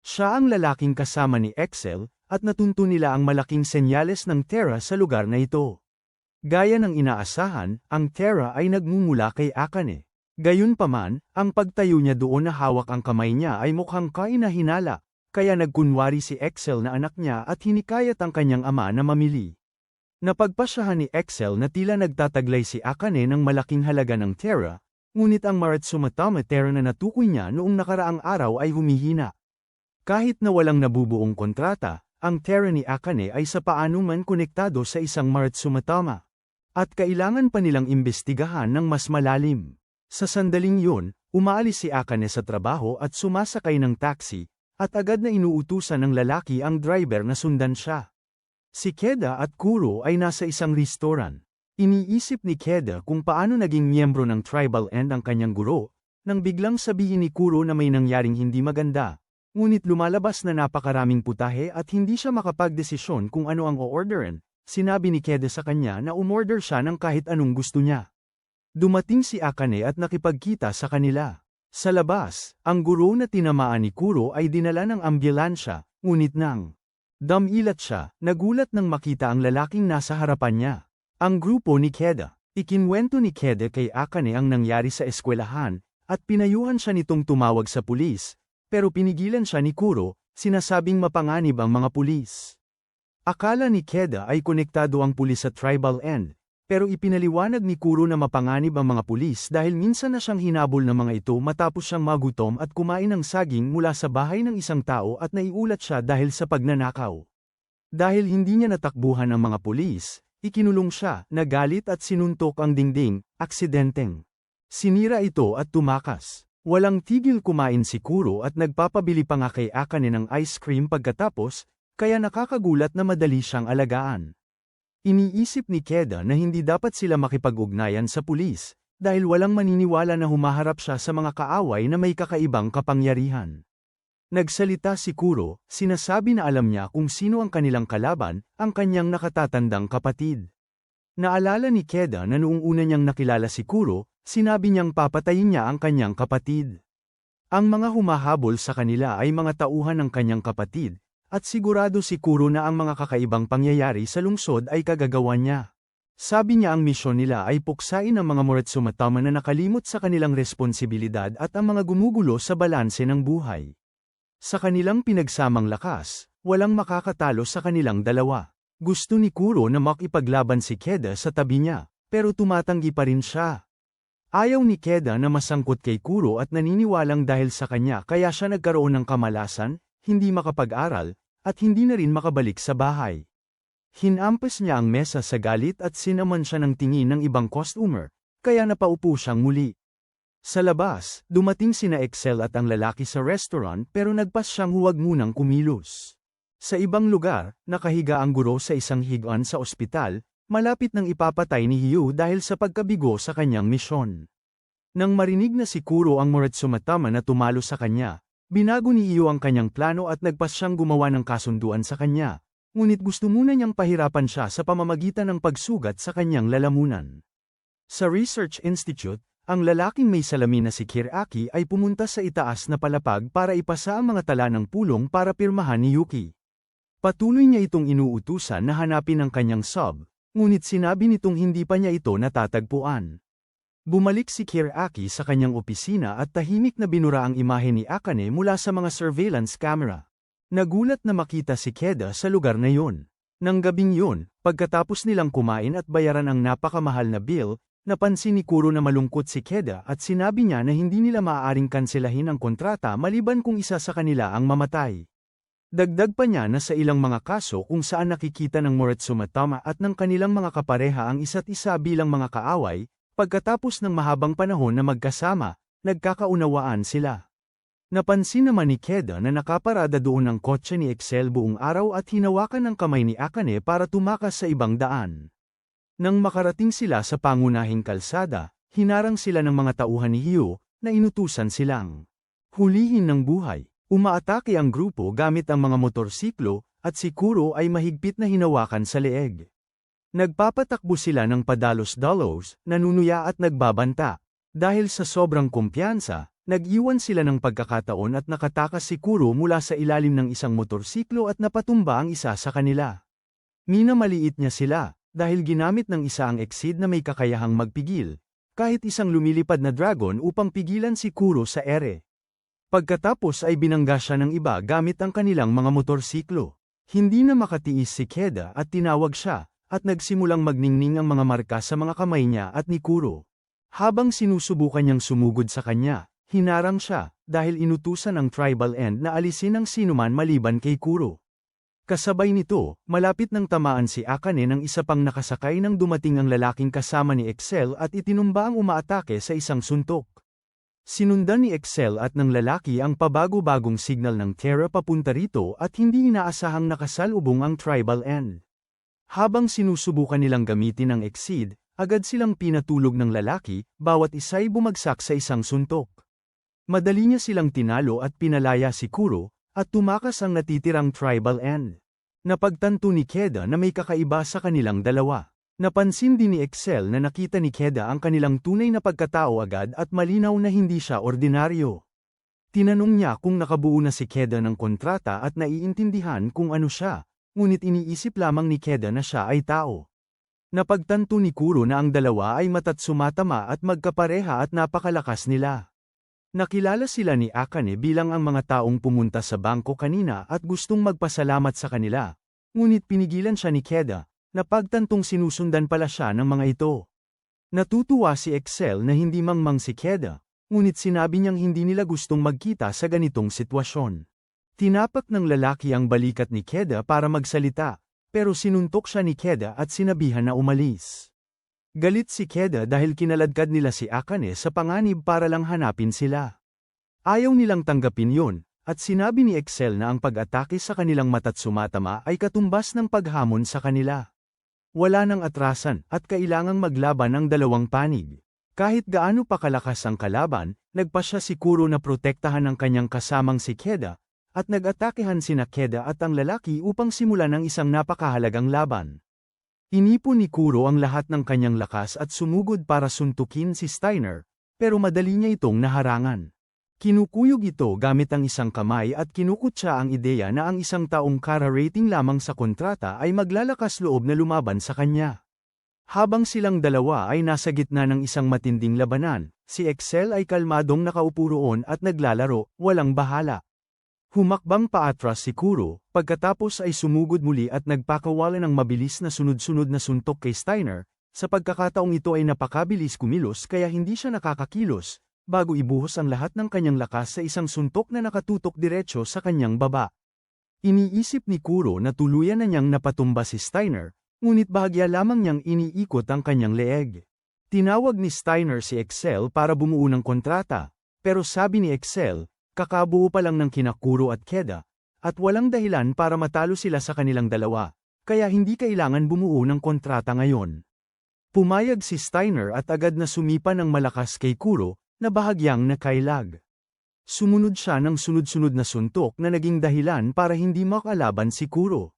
Siya ang lalaking kasama ni Excel, at natunto nila ang malaking senyales ng Terra sa lugar na ito. Gaya ng inaasahan, ang Terra ay nagmumula kay Akane. Gayunpaman, ang pagtayo niya doon na hawak ang kamay niya ay mukhang kainahinala, kaya nagkunwari si Excel na anak niya at hinikayat ang kanyang ama na mamili. Napagpasyahan ni Excel na tila nagtataglay si Akane ng malaking halaga ng Terra, ngunit ang Maritsumatama Terra na natukoy niya noong nakaraang araw ay humihina. Kahit na walang nabubuong kontrata, ang Terra ni Akane ay sa paano man konektado sa isang Maritsumatama. At kailangan pa nilang imbestigahan ng mas malalim. Sa sandaling yun, umaalis si Akane sa trabaho at sumasakay ng taxi, at agad na inuutusan ng lalaki ang driver na sundan siya. Si Keda at Kuro ay nasa isang restaurant. Iniisip ni Keda kung paano naging miyembro ng Tribal End ang kanyang guro, nang biglang sabihin ni Kuro na may nangyaring hindi maganda. Ngunit lumalabas na napakaraming putahe at hindi siya makapagdesisyon kung ano ang o-orderin. Sinabi ni Keda sa kanya na umorder siya ng kahit anong gusto niya. Dumating si Akane at nakipagkita sa kanila. Sa labas, ang guro na tinamaan ni Kuro ay dinala ng ambulansya, ngunit nang damilat siya, nagulat nang makita ang lalaking nasa harapan niya. Ang grupo ni Keda. Ikinwento ni Keda kay Akane ang nangyari sa eskwelahan, at pinayuhan siya nitong tumawag sa pulis, pero pinigilan siya ni Kuro, sinasabing mapanganib ang mga pulis. Akala ni Keda ay konektado ang pulis sa Tribal End, pero ipinaliwanag ni Kuro na mapanganib ang mga pulis dahil minsan na siyang hinabol ng mga ito matapos siyang magutom at kumain ng saging mula sa bahay ng isang tao at naiulat siya dahil sa pagnanakaw. Dahil hindi niya natakbuhan ang mga pulis, ikinulong siya, nagalit at sinuntok ang dingding, aksidenteng. Sinira ito at tumakas. Walang tigil kumain si Kuro at nagpapabili pa nga kay Akane ng ice cream pagkatapos, kaya nakakagulat na madali siyang alagaan. Iniisip ni Keda na hindi dapat sila makipag-ugnayan sa pulis, dahil walang maniniwala na humaharap siya sa mga kaaway na may kakaibang kapangyarihan. Nagsalita si Kuro, sinasabi na alam niya kung sino ang kanilang kalaban, ang kanyang nakatatandang kapatid. Naalala ni Keda na noong una niyang nakilala si Kuro, sinabi niyang papatayin niya ang kanyang kapatid. Ang mga humahabol sa kanila ay mga tauhan ng kanyang kapatid, at sigurado si Kuro na ang mga kakaibang pangyayari sa lungsod ay kagagawan niya. Sabi niya ang misyon nila ay puksain ang mga Maritsumatama na nakalimot sa kanilang responsibilidad at ang mga gumugulo sa balanse ng buhay. Sa kanilang pinagsamang lakas, walang makakatalo sa kanilang dalawa. Gusto ni Kuro na makipaglaban si Keda sa tabi niya, pero tumatanggi pa rin siya. Ayaw ni Keda na masangkot kay Kuro at naniniwalang dahil sa kanya kaya siya nagkaroon ng kamalasan, hindi makapag-aral, at hindi na rin makabalik sa bahay. Hinampas niya ang mesa sa galit at sinaman siya ng tingin ng ibang customer, kaya napaupo siyang muli. Sa labas, dumating sina Excel at ang lalaki sa restaurant pero nagpas siyang huwag munang kumilos. Sa ibang lugar, nakahiga ang guro sa isang higuan sa ospital, malapit nang ipapatay ni Hyu dahil sa pagkabigo sa kanyang misyon. Nang marinig na si Kuro ang Maritsumatama na tumalo sa kanya, binago ni Hyu ang kanyang plano at nagpas siyang gumawa ng kasunduan sa kanya, ngunit gusto muna niyang pahirapan siya sa pamamagitan ng pagsugat sa kanyang lalamunan. Sa Research Institute, ang lalaking may salamin na si Kiraki ay pumunta sa itaas na palapag para ipasa ang mga tala ng pulong para pirmahan ni Yuki. Patuloy niya itong inuutusan na hanapin ang kanyang sub, ngunit sinabi nitong hindi pa niya ito natatagpuan. Bumalik si Kiraki sa kanyang opisina at tahimik na binura ang imahe ni Akane mula sa mga surveillance camera. Nagulat na makita si Keda sa lugar na yun. Nang gabing yun, pagkatapos nilang kumain at bayaran ang napakamahal na bill, napansin ni Kuro na malungkot si Keda at sinabi niya na hindi nila maaaring kanselahin ang kontrata maliban kung isa sa kanila ang mamatay. Dagdag pa niya na sa ilang mga kaso kung saan nakikita ng Moritsuma Tama at ng kanilang mga kapareha ang isa't isa bilang mga kaaway, pagkatapos ng mahabang panahon na magkasama, nagkakaunawaan sila. Napansin naman ni Keda na nakaparada doon ang kotse ni Excel buong araw at hinawakan ng kamay ni Akane para tumakas sa ibang daan. Nang makarating sila sa pangunahing kalsada, hinarang sila ng mga tauhan ni Hyo, na inutusan silang hulihin ng buhay. Umaatake ang grupo gamit ang mga motorsiklo, at si Kuro ay mahigpit na hinawakan sa leeg. Nagpapatakbo sila ng padalos-dalos, nanunuya at nagbabanta. Dahil sa sobrang kumpiyansa, nag-iwan sila ng pagkakataon at nakatakas si Kuro mula sa ilalim ng isang motorsiklo at napatumba ang isa sa kanila. Minamaliit niya sila, dahil ginamit ng isa ang Exceed na may kakayahang magpigil, kahit isang lumilipad na dragon upang pigilan si Kuro sa ere. Pagkatapos ay binangga siya ng iba gamit ang kanilang mga motorsiklo. Hindi na makatiis si Keda at tinawag siya, at nagsimulang magningning ang mga marka sa mga kamay niya at ni Kuro. Habang sinusubukan niyang sumugod sa kanya, hinarang siya, dahil inutusan ng tribal end na alisin ang sinuman maliban kay Kuro. Kasabay nito, malapit nang tamaan si Akane ng isa pang nakasakay nang dumating ang lalaking kasama ni Excel at itinumba ang umaatake sa isang suntok. Sinundan ni Excel at ng lalaki ang pabago-bagong signal ng Terra papunta rito at hindi inaasahang nakasalubong ang tribal end. Habang sinusubukan nilang gamitin ang Exceed, agad silang pinatulog ng lalaki, bawat isa'y bumagsak sa isang suntok. Madali niya silang tinalo at pinalaya si Kuro, at tumakas ang natitirang tribal end. Napagtanto ni Keda na may kakaiba sa kanilang dalawa. Napansin din ni Excel na nakita ni Keda ang kanilang tunay na pagkatao agad at malinaw na hindi siya ordinaryo. Tinanong niya kung nakabuo na si Keda ng kontrata at naiintindihan kung ano siya, ngunit iniisip lamang ni Keda na siya ay tao. Napagtanto ni Kuro na ang dalawa ay mata't sumatama at magkapareha at napakalakas nila. Nakilala sila ni Akane bilang ang mga taong pumunta sa bangko kanina at gustong magpasalamat sa kanila, ngunit pinigilan siya ni Keda. Napagtantong sinusundan pala siya ng mga ito. Natutuwa si Excel na hindi mangmang si Keda, ngunit sinabi niyang hindi nila gustong magkita sa ganitong sitwasyon. Tinapak ng lalaki ang balikat ni Keda para magsalita, pero sinuntok siya ni Keda at sinabihan na umalis. Galit si Keda dahil kinaladkad nila si Akane sa panganib para lang hanapin sila. Ayaw nilang tanggapin yun, at sinabi ni Excel na ang pag-atake sa kanilang mata't sumatama ay katumbas ng paghamon sa kanila. Wala nang atrasan at kailangang maglaban ang dalawang panig. Kahit gaano pa kalakas ang kalaban, nagpasya si Kuro na protektahan ang kanyang kasamang si Keda, at nag-atakehan sina Keda at ang lalaki upang simulan ang isang napakahalagang laban. Inipon ni Kuro ang lahat ng kanyang lakas at sumugod para suntukin si Steiner, pero madali niya itong naharangan. Kinukuyog ito gamit ang isang kamay at kinukutsa ang ideya na ang isang taong kara-rating lamang sa kontrata ay maglalakas loob na lumaban sa kanya. Habang silang dalawa ay nasa gitna ng isang matinding labanan, si Excel ay kalmadong nakaupo roon at naglalaro, walang bahala. Humakbang paatras si Kuro, pagkatapos ay sumugod muli at nagpakawala ng mabilis na sunod-sunod na suntok kay Steiner, sa pagkakataong ito ay napakabilis kumilos kaya hindi siya nakakakilos, bago ibuhos ang lahat ng kanyang lakas sa isang suntok na nakatutok diretso sa kanyang baba. Iniisip ni Kuro na tuluyan na niyang napatumba si Steiner, ngunit bahagya lamang niyang iniikot ang kanyang leeg. Tinawag ni Steiner si Excel para bumuo ng kontrata, pero sabi ni Excel, kakabuo pa lang ng kina Kuro at Keda, at walang dahilan para matalo sila sa kanilang dalawa, kaya hindi kailangan bumuo ng kontrata ngayon. Pumayag si Steiner at agad na sumipa ng malakas kay Kuro, na bahagyang nakailag. Sumunod siya ng sunod-sunod na suntok na naging dahilan para hindi makalaban si Kuro.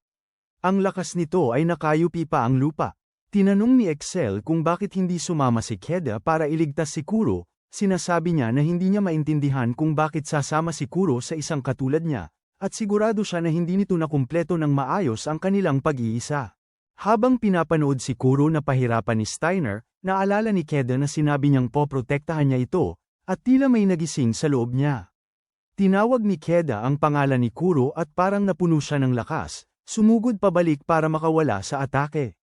Ang lakas nito ay nakayupi pa ang lupa. Tinanong ni Excel kung bakit hindi sumama si Keda para iligtas si Kuro, sinasabi niya na hindi niya maintindihan kung bakit sasama si Kuro sa isang katulad niya, at sigurado siya na hindi nito nakumpleto ng maayos ang kanilang pag-iisa. Habang pinapanood si Kuro na pahirapan ni Steiner, naalala ni Keda na sinabi niyang poprotektahan niya ito, at tila may nagising sa loob niya. Tinawag ni Keda ang pangalan ni Kuro at parang napuno siya ng lakas, Sumugod pabalik para makawala sa atake.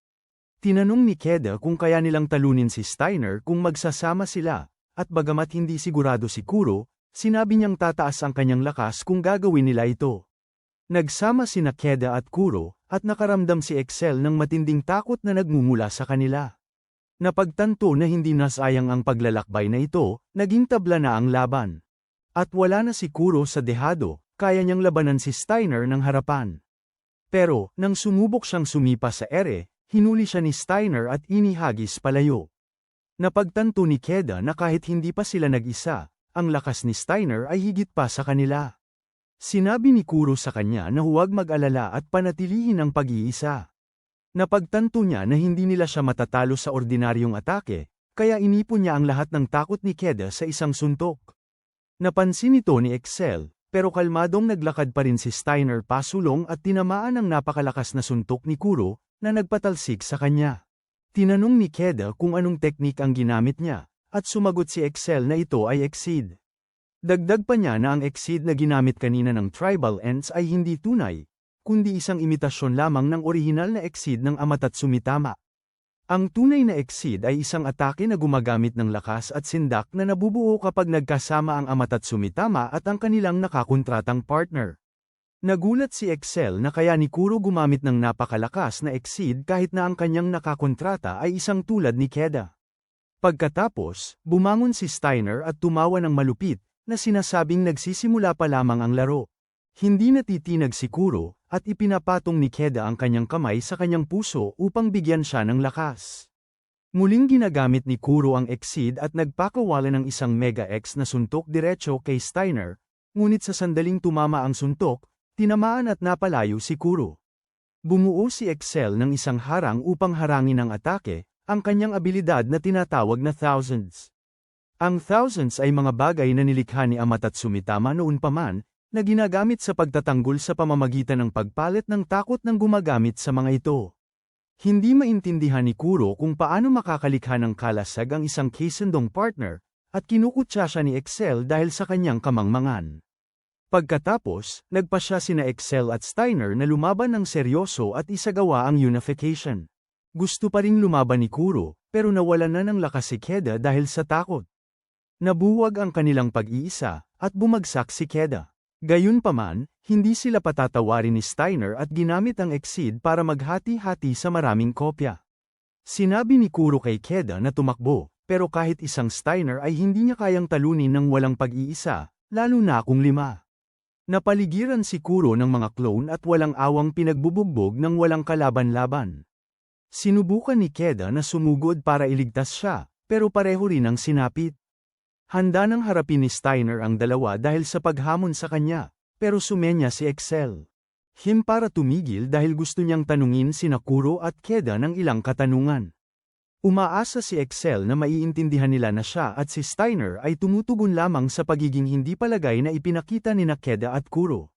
Tinanong ni Keda kung kaya nilang talunin si Steiner kung magsasama sila, at bagamat hindi sigurado si Kuro, sinabi niyang tataas ang kanyang lakas kung gagawin nila ito. Nagsama sina Keda at Kuro, at nakaramdam si Excel ng matinding takot na nagmumula sa kanila. Napagtanto na hindi nasayang ang paglalakbay na ito, naging tabla na ang laban. At wala na si Kuro sa dehado, kaya niyang labanan si Steiner ng harapan. Pero, nang sumubok siyang sumipa sa ere, hinuli siya ni Steiner at inihagis palayo. Napagtanto ni Keda na kahit hindi pa sila nag-isa, ang lakas ni Steiner ay higit pa sa kanila. Sinabi ni Kuro sa kanya na huwag mag-alala at panatilihin ang pag-iisa. Napagtanto niya na hindi nila siya matatalo sa ordinaryong atake, kaya inipon niya ang lahat ng takot ni Keda sa isang suntok. Napansin ito ni Excel, pero kalmadong naglakad pa rin si Steiner pasulong at tinamaan ang napakalakas na suntok ni Kuro, na nagpatalsik sa kanya. Tinanong ni Keda kung anong teknik ang ginamit niya, at sumagot si Excel na ito ay Exceed. Dagdag pa niya na ang Exceed na ginamit kanina ng Tribal Ends ay hindi tunay, kundi isang imitasyon lamang ng orihinal na Exceed ng Amatatsumitama. Ang tunay na Exceed ay isang atake na gumagamit ng lakas at sindak na nabubuo kapag nagkasama ang Amatatsumitama at ang kanilang nakakontratang partner. Nagulat si Excel na kaya ni Kuro gumamit ng napakalakas na Exceed kahit na ang kanyang nakakontrata ay isang tulad ni Keda. Pagkatapos, bumangon si Steiner at tumawa ng malupit, na sinasabing nagsisimula pa lamang ang laro. Hindi natitinag si Kuro, at ipinapatong ni Keda ang kanyang kamay sa kanyang puso upang bigyan siya ng lakas. Muling ginagamit ni Kuro ang Exceed at nagpakawala ng isang Mega X na suntok diretso kay Steiner, ngunit sa sandaling tumama ang suntok, tinamaan at napalayo si Kuro. Bumuo si Excel ng isang harang upang harangin ang atake, ang kanyang abilidad na tinatawag na Thousands. Ang Thousands ay mga bagay na nilikha ni Amatatsumitama noon pa man, na ginagamit sa pagtatanggol sa pamamagitan ng pagpalit ng takot ng gumagamit sa mga ito. Hindi maintindihan ni Kuro kung paano makakalikha ng kalasag ang isang Keisendong partner, at kinukutya siya ni Excel dahil sa kanyang kamangmangan. Pagkatapos, nagpasya sina Excel at Steiner na lumaban ng seryoso at isagawa ang unification. Gusto pa ring lumaban ni Kuro, pero nawalan na ng lakas si Keda dahil sa takot. Nabuwag ang kanilang pag-iisa, at bumagsak si Keda. Gayunpaman, hindi sila patatawarin ni Steiner at ginamit ang Exceed para maghati-hati sa maraming kopya. Sinabi ni Kuro kay Keda na tumakbo, pero kahit isang Steiner ay hindi niya kayang talunin ng walang pag-iisa, lalo na kung 5. Napaligiran si Kuro ng mga clone at walang awang pinagbubugbog ng walang kalaban-laban. Sinubukan ni Keda na sumugod para iligtas siya, pero pareho rin ang sinapit. Handa nang harapin ni Steiner ang dalawa dahil sa paghamon sa kanya, pero sumenya si Excel. Para tumigil dahil gusto niyang tanungin sina Kuro at Keda ng ilang katanungan. Umaasa si Excel na maiintindihan nila na siya at si Steiner ay tumutugon lamang sa pagiging hindi palagay na ipinakita ni Keda at Kuro.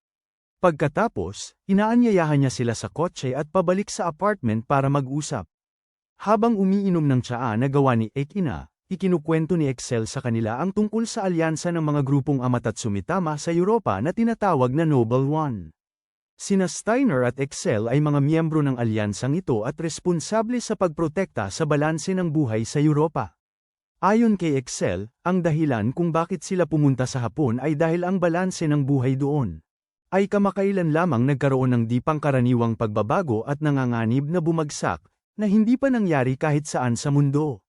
Pagkatapos, inaanyayahan niya sila sa kotse at pabalik sa apartment para mag-usap. Habang umiinom ng tsaa na gawa ni Ekina, ikinukwento ni Excel sa kanila ang tungkol sa alyansa ng mga grupong Amatatsumitama sa Europa na tinatawag na Noble One. Sina Steiner at Excel ay mga miyembro ng alyansang ito at responsable sa pagprotekta sa balanse ng buhay sa Europa. Ayon kay Excel, ang dahilan kung bakit sila pumunta sa Hapon ay dahil ang balanse ng buhay doon ay kamakailan lamang nagkaroon ng di pangkaraniwang pagbabago at nanganganib na bumagsak, na hindi pa nangyari kahit saan sa mundo.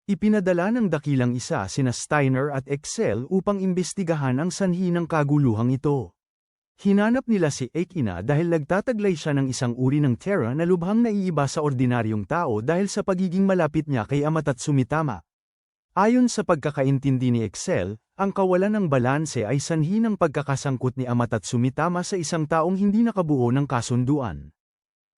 Ipinadala ng dakilang isa sina Steiner at Excel upang imbestigahan ang sanhi ng kaguluhang ito. Hinanap nila si Ekina dahil nagtataglay siya ng isang uri ng Terra na lubhang naiiba sa ordinaryong tao dahil sa pagiging malapit niya kay Amatatsumitama. Ayon sa pagkakaintindi ni Excel, ang kawalan ng balanse ay sanhi ng pagkakasangkot ni Amatatsumitama sa isang taong hindi nakabuo ng kasunduan.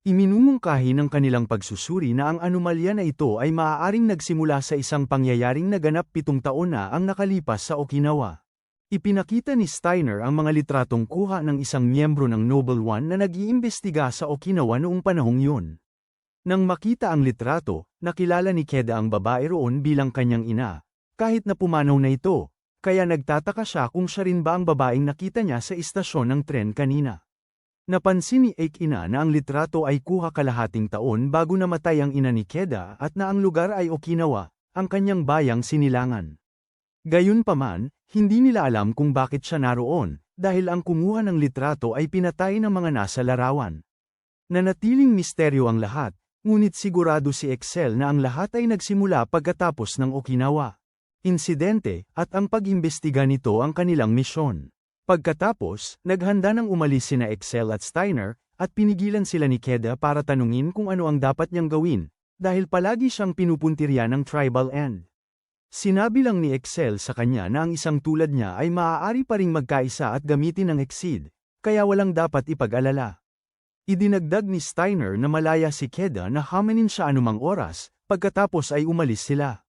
Iminumungkahi ng kanilang pagsusuri na ang anomalya na ito ay maaaring nagsimula sa isang pangyayaring naganap 7 taon na ang nakalipas sa Okinawa. Ipinakita ni Steiner ang mga litratong kuha ng isang miyembro ng Noble One na nag-iimbestiga sa Okinawa noong panahong yun. Nang makita ang litrato, nakilala ni Keda ang babae roon bilang kanyang ina, kahit na pumanaw na ito, kaya nagtataka siya kung siya rin ba ang babaeng nakita niya sa istasyon ng tren kanina. Napansin ni Eik-ina na ang litrato ay kuha kalahating taon bago namatay ang ina ni Keda at na ang lugar ay Okinawa, ang kanyang bayang sinilangan. Gayunpaman, hindi nila alam kung bakit siya naroon, dahil ang kumuha ng litrato ay pinatay ng mga nasa larawan. Nanatiling misteryo ang lahat, ngunit sigurado si Excel na ang lahat ay nagsimula pagkatapos ng Okinawa insidente, at ang pag-imbestiga nito ang kanilang misyon. Pagkatapos, naghanda ng umalis sina Excel at Steiner, at pinigilan sila ni Keda para tanungin kung ano ang dapat niyang gawin, dahil palagi siyang pinupuntirya ng tribal end. Sinabi lang ni Excel sa kanya na ang isang tulad niya ay maaari pa ring magkaisa at gamitin ng Exceed, kaya walang dapat ipag-alala. Idinagdag ni Steiner na malaya si Keda na hamanin siya anumang oras, pagkatapos ay umalis sila.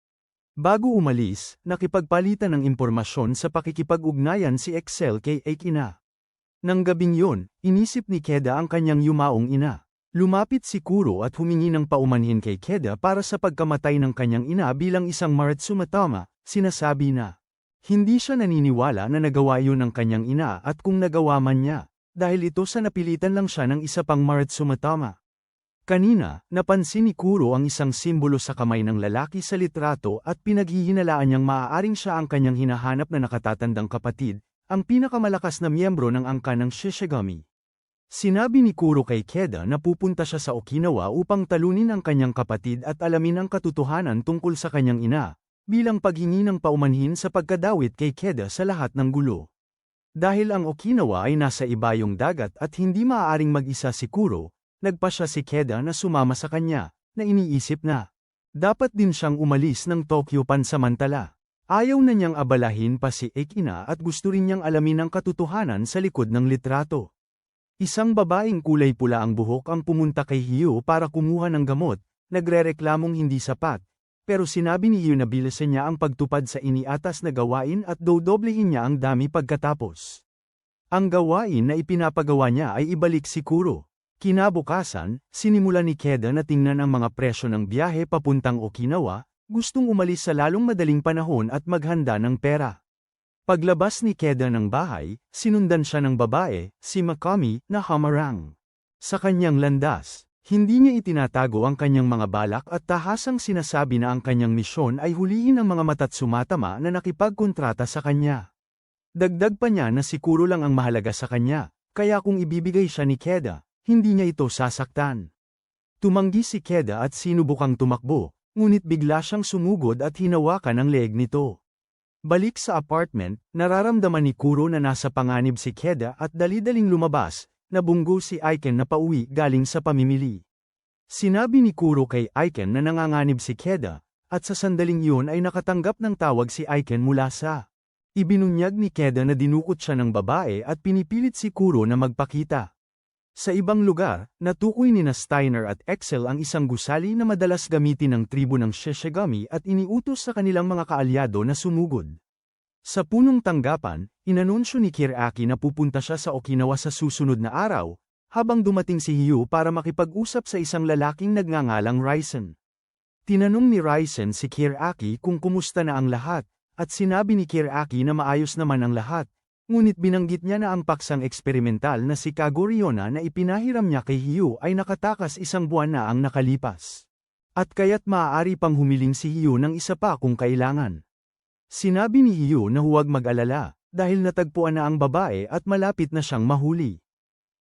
Bago umalis, nakipagpalitan ng impormasyon sa pakikipag-ugnayan si Excel kay Eik-ina. Nang gabing yun, inisip ni Keda ang kanyang yumaong ina. Lumapit si Kuro at humingi ng paumanhin kay Keda para sa pagkamatay ng kanyang ina bilang isang Maritsumatama, sinasabi na hindi siya naniniwala na nagawa yun ng kanyang ina at kung nagawa man niya, dahil ito sa napilitan lang siya ng isa pang Maritsumatama. Kanina, napansin ni Kuro ang isang simbolo sa kamay ng lalaki sa litrato at pinaghihinalaan niyang maaaring siya ang kanyang hinahanap na nakatatandang kapatid, ang pinakamalakas na miyembro ng angka ng Shishigami. Sinabi ni Kuro kay Keda na pupunta siya sa Okinawa upang talunin ang kanyang kapatid at alamin ang katotohanan tungkol sa kanyang ina, bilang paghingi ng paumanhin sa pagkadawit kay Keda sa lahat ng gulo. Dahil ang Okinawa ay nasa ibayong dagat at hindi maaaring mag-isa si Kuro, nagpasya si Keda na sumama sa kanya, na iniisip na dapat din siyang umalis ng Tokyo pansamantala. Ayaw na niyang abalahin pa si Eik-ina at gusto rin niyang alamin ang katotohanan sa likod ng litrato. Isang babaeng kulay pula ang buhok ang pumunta kay Hyo para kumuha ng gamot, nagrereklamong hindi sapat, pero sinabi ni Hyo na bilisan niya ang pagtupad sa iniatas na gawain at dodoblehin niya ang dami pagkatapos. Ang gawain na ipinapagawa niya ay ibalik si Kuro. Kinabukasan, sinimula ni Keda na tingnan ang mga presyo ng biyahe papuntang Okinawa, gustong umalis sa lalong madaling panahon at maghanda ng pera. Paglabas ni Keda ng bahay, sinundan siya ng babae, si Makami, na hamarang. Sa kanyang landas, hindi niya itinatago ang kanyang mga balak at tahasang sinasabi na ang kanyang misyon ay hulihin ang mga Matatsumatama na nakipagkontrata sa kanya. Dagdag pa niya na siguro lang ang mahalaga sa kanya, kaya kung ibibigay siya ni Keda, hindi niya ito sasaktan. Tumanggi si Keda at sinubukang tumakbo, ngunit bigla siyang sumugod at hinawakan ang leeg nito. Balik sa apartment, nararamdaman ni Kuro na nasa panganib si Keda at dali-daling lumabas, nabunggo si Aiken na pauwi galing sa pamimili. Sinabi ni Kuro kay Aiken na nanganganib si Keda, at sa sandaling yun ay nakatanggap ng tawag si Aiken mula sa. Ibinunyag ni Keda na dinukot siya ng babae at pinipilit si Kuro na magpakita. Sa ibang lugar, natukoy ni Steiner at Excel ang isang gusali na madalas gamitin ng tribo ng Shishigami at iniutos sa kanilang mga kaalyado na sumugod. Sa punong tanggapan, inanunsyo ni Kiriaki na pupunta siya sa Okinawa sa susunod na araw, habang dumating si Hyo para makipag-usap sa isang lalaking nagngangalang Raisen. Tinanong ni Raisen si Kiriaki kung kumusta na ang lahat, at sinabi ni Kiriaki na maayos naman ang lahat. Ngunit binanggit niya na ang paksang eksperimental na si Kagoriona na ipinahiram niya kay Hyo ay nakatakas 1 buwan na ang nakalipas. At kaya't maaari pang humiling si Hyo ng isa pa kung kailangan. Sinabi ni Hyo na huwag mag-alala, dahil natagpuan na ang babae at malapit na siyang mahuli.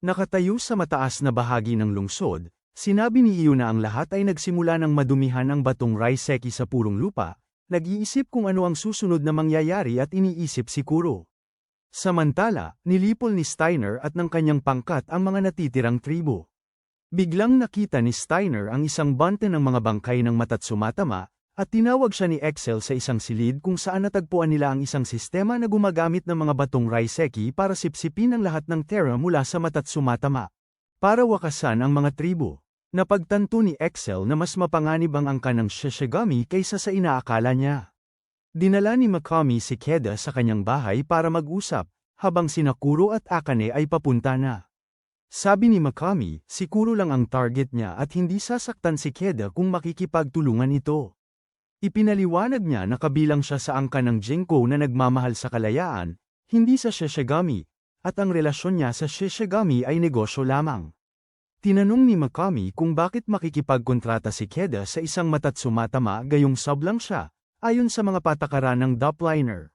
Nakatayo sa mataas na bahagi ng lungsod, sinabi ni Hyo na ang lahat ay nagsimula ng madumihan ang batong Raiseki sa purong lupa, nag-iisip kung ano ang susunod na mangyayari at iniisip si Kuro. Samantala, nilipol ni Steiner at ng kanyang pangkat ang mga natitirang tribo. Biglang nakita ni Steiner ang isang bante ng mga bangkay ng Matatsumatama, at tinawag siya ni Excel sa isang silid kung saan natagpuan nila ang isang sistema na gumagamit ng mga batong Raiseki para sipsipin ang lahat ng Terra mula sa Matatsumatama. Para wakasan ang mga tribo. Napagtanto ni Excel na mas mapanganib ang angka ng Shishigami kaysa sa inaakala niya. Dinala ni Makami si Keda sa kanyang bahay para mag-usap, habang sina Kuro at Akane ay papunta na. Sabi ni Makami, si Kuro lang ang target niya at hindi sasaktan si Keda kung makikipagtulungan ito. Ipinaliwanag niya na kabilang siya sa angka ng Jinko na nagmamahal sa kalayaan, hindi sa Shishigami, at ang relasyon niya sa Shishigami ay negosyo lamang. Tinanong ni Mikami kung bakit makikipagkontrata si Keda sa isang Matatsumatama gayong sub lang siya, ayon sa mga patakaran ng Dopliner.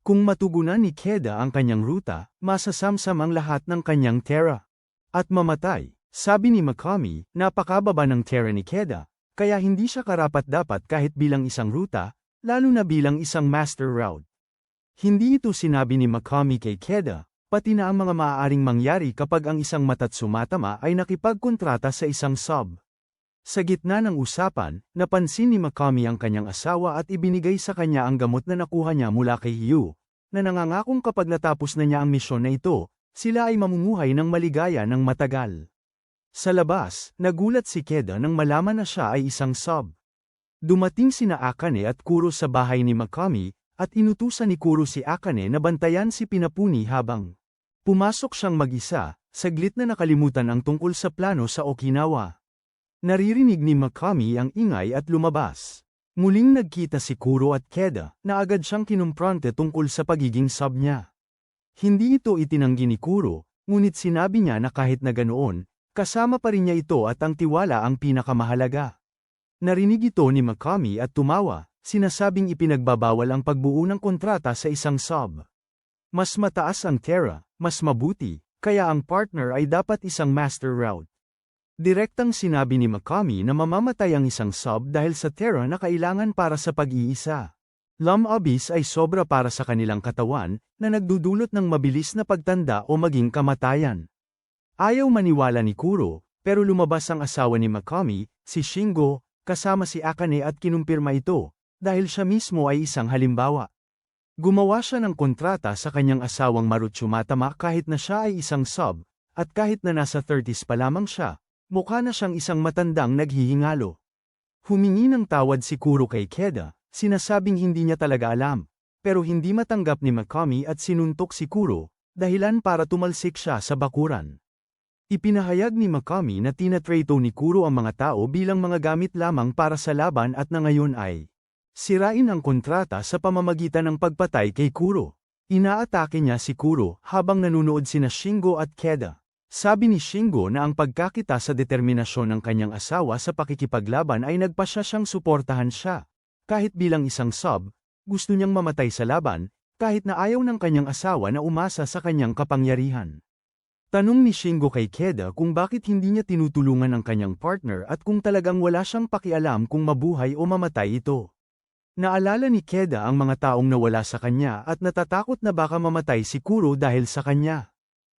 Kung matugunan ni Keda ang kanyang ruta, masasamsam ang lahat ng kanyang Terra. At mamatay, sabi ni Mikami, napakababa ng Terra ni Keda, kaya hindi siya karapat-dapat kahit bilang isang ruta, lalo na bilang isang master route. Hindi ito sinabi ni Mikami kay Keda, pati na ang mga maaaring mangyari kapag ang isang Matatsumatama ay nakipagkontrata sa isang sub. Sa gitna ng usapan, napansin ni Mikami ang kanyang asawa at ibinigay sa kanya ang gamot na nakuha niya mula kay Hyu, na nangangakong kapag natapos na niya ang misyon na ito, sila ay mamumuhay ng maligaya ng matagal. Sa labas, nagulat si Keda nang malaman na siya ay isang sub. Dumating sina Akane at Kuro sa bahay ni Mikami, at inutusan ni Kuro si Akane na bantayan si Pinapuni habang pumasok siyang mag-isa, saglit na nakalimutan ang tungkol sa plano sa Okinawa. Naririnig ni Mikami ang ingay at lumabas. Muling nagkita si Kuro at Keda, na agad siyang kinumpronte tungkol sa pagiging sub niya. Hindi ito itinanggi ni Kuro, ngunit sinabi niya na kahit na ganoon, kasama pa rin niya ito at ang tiwala ang pinakamahalaga. Narinig ito ni Mikami at tumawa, sinasabing ipinagbabawal ang pagbuo ng kontrata sa isang sub. Mas mataas ang Terra, mas mabuti, kaya ang partner ay dapat isang master route. Direktang sinabi ni Mikami na mamamatay ang isang sub dahil sa Terra na kailangan para sa pag-iisa. Lum Abyss ay sobra para sa kanilang katawan, na nagdudulot ng mabilis na pagtanda o maging kamatayan. Ayaw maniwala ni Kuro, pero lumabas ang asawa ni Mikami, si Shingo, kasama si Akane at kinumpirma ito, dahil siya mismo ay isang halimbawa. Gumawa siya ng kontrata sa kanyang asawang Matatsumatama kahit na siya ay isang sub, at kahit na nasa 30s pa lamang siya. Mukha na siyang isang matandang naghihingalo. Humingi ng tawad si Kuro kay Keda, sinasabing hindi niya talaga alam, pero hindi matanggap ni Mikami at sinuntok si Kuro, dahilan para tumalsik siya sa bakuran. Ipinahayag ni Mikami na tinatrato ni Kuro ang mga tao bilang mga gamit lamang para sa laban at na ngayon ay sirain ang kontrata sa pamamagitan ng pagpatay kay Kuro. Inaatake niya si Kuro habang nanunood sina Shingo at Keda. Sabi ni Shingo na ang pagkakita sa determinasyon ng kanyang asawa sa pakikipaglaban ay nagpasya siyang suportahan siya. Kahit bilang isang sub, gusto niyang mamatay sa laban, kahit na ayaw ng kanyang asawa na umasa sa kanyang kapangyarihan. Tanong ni Shingo kay Keda kung bakit hindi niya tinutulungan ang kanyang partner at kung talagang wala siyang pakialam kung mabuhay o mamatay ito. Naalala ni Keda ang mga taong nawala sa kanya at natatakot na baka mamatay si Kuro dahil sa kanya.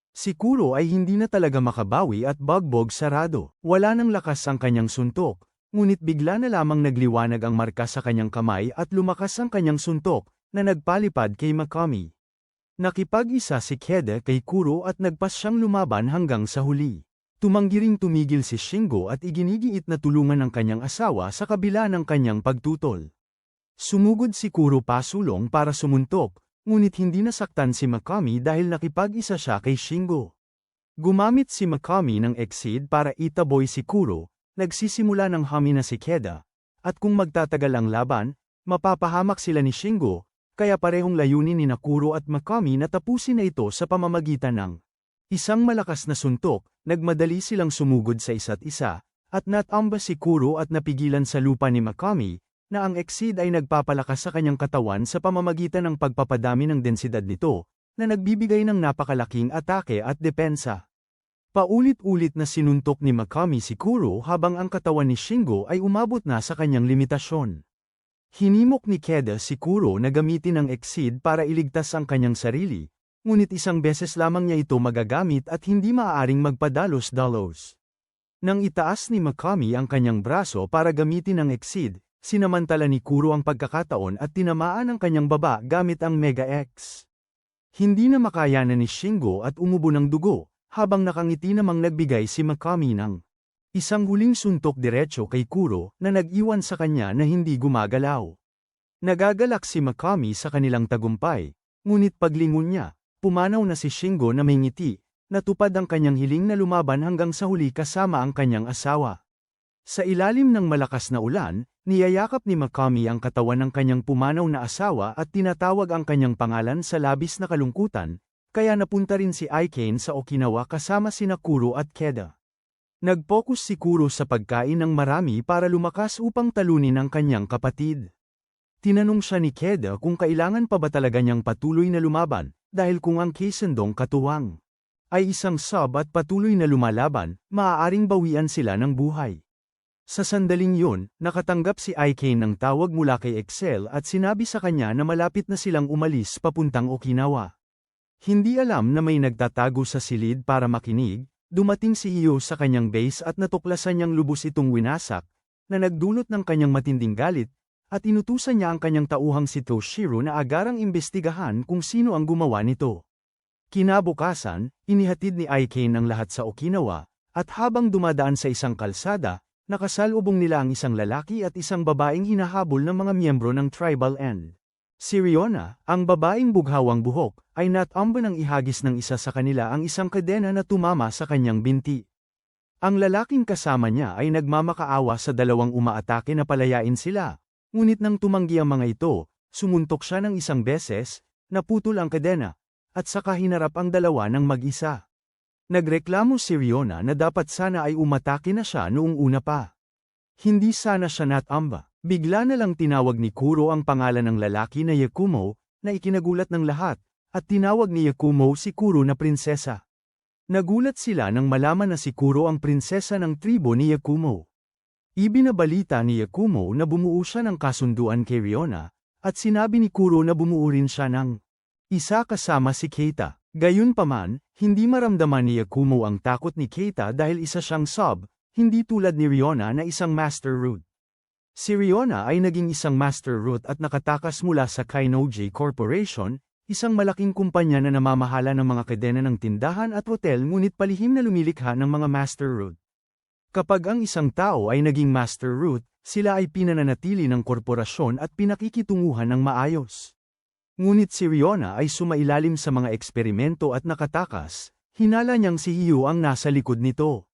Si Kuro ay hindi na talaga makabawi at bagbog sarado. Wala nang lakas ang kanyang suntok, ngunit bigla na lamang nagliwanag ang marka sa kanyang kamay at lumakas ang kanyang suntok, na nagpalipad kay Mikami. Nakipag-isa si Keda kay Kuro at nagpas siyang lumaban hanggang sa huli. Tumanggi ring tumigil si Shingo at iginigiit na tulungan ang kanyang asawa sa kabila ng kanyang pagtutol. Sumugod si Kuro pasulong para sumuntok, ngunit hindi nasaktan si Mikami dahil nakipag-isa siya kay Shingo. Gumamit si Mikami ng Exceed para itaboy si Kuro, nagsisimula ng hami na si Keda, at kung magtatagal ang laban, mapapahamak sila ni Shingo, kaya parehong layunin ni Kuro at Mikami na tapusin na ito sa pamamagitan ng isang malakas na suntok. Nagmadali silang sumugod sa isa't isa, at natamba si Kuro at napigilan sa lupa ni Mikami, na ang Exceed ay nagpapalakas sa kanyang katawan sa pamamagitan ng pagpapadami ng densidad nito, na nagbibigay ng napakalaking atake at depensa. Paulit-ulit na sinuntok ni Mikami si Kuro habang ang katawan ni Shingo ay umabot na sa kanyang limitasyon. Hinimok ni Keda si Kuro na gamitin ang Exceed para iligtas ang kanyang sarili, ngunit isang beses lamang niya ito magagamit at hindi maaaring magpadalos-dalos. Nang itaas ni Mikami ang kanyang braso para gamitin ang Exceed, sinamantala ni Kuro ang pagkakataon at tinamaan ang kanyang baba gamit ang Mega X. Hindi na makayanan ni Shingo at umubo ng dugo, habang nakangiti namang nagbigay si Mikami ng isang huling suntok diretso kay Kuro na nag-iwan sa kanya na hindi gumagalaw. Nagagalak si Mikami sa kanilang tagumpay, ngunit paglingon niya, pumanaw na si Shingo na may ngiti, natupad ang kanyang hiling na lumaban hanggang sa huli kasama ang kanyang asawa. Sa ilalim ng malakas na ulan, niyayakap ni Mikami ang katawan ng kanyang pumanaw na asawa at tinatawag ang kanyang pangalan sa labis na kalungkutan, kaya napunta rin si Aikane sa Okinawa kasama sina Kuro at Keda. Nag-focus si Kuro sa pagkain ng marami para lumakas upang talunin ang kanyang kapatid. Tinanong siya ni Keda kung kailangan pa ba talaga niyang patuloy na lumaban, dahil kung ang Keisendong katuwang ay isang sub at patuloy na lumalaban, maaaring bawian sila ng buhay. Sa sandaling yun, nakatanggap si Aikane ng tawag mula kay Excel at sinabi sa kanya na malapit na silang umalis papuntang Okinawa. Hindi alam na may nagtatago sa silid para makinig. Dumating si Hyo sa kanyang base at natuklasan niyang lubos itong winasak, na nagdulot ng kanyang matinding galit, at inutusan niya ang kanyang tauhang si Toshiro na agarang imbestigahan kung sino ang gumawa nito. Kinabukasan, inihatid ni Aikane ang lahat sa Okinawa, at habang dumadaan sa isang kalsada, nakasalubong nila ang isang lalaki at isang babaeng hinahabol ng mga miyembro ng Tribal End. Si Riona, ang babaeng bughawang buhok, ay natamban ng ihagis ng isa sa kanila ang isang kadena na tumama sa kanyang binti. Ang lalaking kasama niya ay nagmamakaawa sa dalawang umaatake na palayain sila, ngunit nang tumanggi ang mga ito, sumuntok siya ng isang beses, naputol ang kadena, at saka hinarap ang dalawa ng mag-isa. Nagreklamo si Riona na dapat sana ay umatake na siya noong una pa. Hindi sana siya natamba. Bigla na lang tinawag ni Kuro ang pangalan ng lalaki na Yakumo, na ikinagulat ng lahat, at tinawag ni Yakumo si Kuro na prinsesa. Nagulat sila nang malaman na si Kuro ang prinsesa ng tribo ni Yakumo. Ibinabalita ni Yakumo na bumuo siya ng kasunduan kay Riona, at sinabi ni Kuro na bumuo rin siya ng isa kasama si Keita. Gayunpaman, hindi maramdaman ni Yakumo ang takot ni Keita dahil isa siyang sub, hindi tulad ni Riona na isang master root. Si Riona ay naging isang master root at nakatakas mula sa Kainoji Corporation, isang malaking kumpanya na namamahala ng mga kadena ng tindahan at hotel ngunit palihim na lumilikha ng mga master root. Kapag ang isang tao ay naging master root, sila ay pinananatili ng korporasyon at pinakikitunguhan ng maayos. Ngunit si Riona ay sumailalim sa mga eksperimento at nakatakas, hinala niyang si Hyo ang nasa likod nito.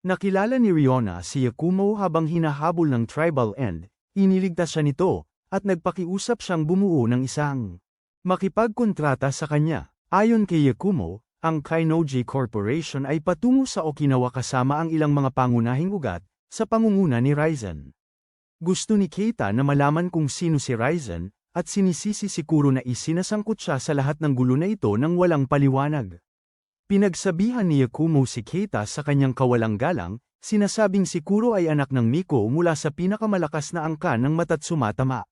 Nakilala ni Riona si Yakumo habang hinahabol ng Tribal End, iniligtas siya nito, at nagpakiusap siyang bumuo ng isang makipagkontrata sa kanya. Ayon kay Yakumo, ang Kainoji Corporation ay patungo sa Okinawa kasama ang ilang mga pangunahing ugat, sa pangunguna ni Raizen. Gusto ni Keita na malaman kung sino si Raizen, at sinisisi si Kuro na isinasangkot siya sa lahat ng gulo na ito nang walang paliwanag. Pinagsabihan ni Yakumo si Keita sa kanyang kawalang galang, sinasabing si Kuro ay anak ng Miko mula sa pinakamalakas na angkan ng Matatsumatama.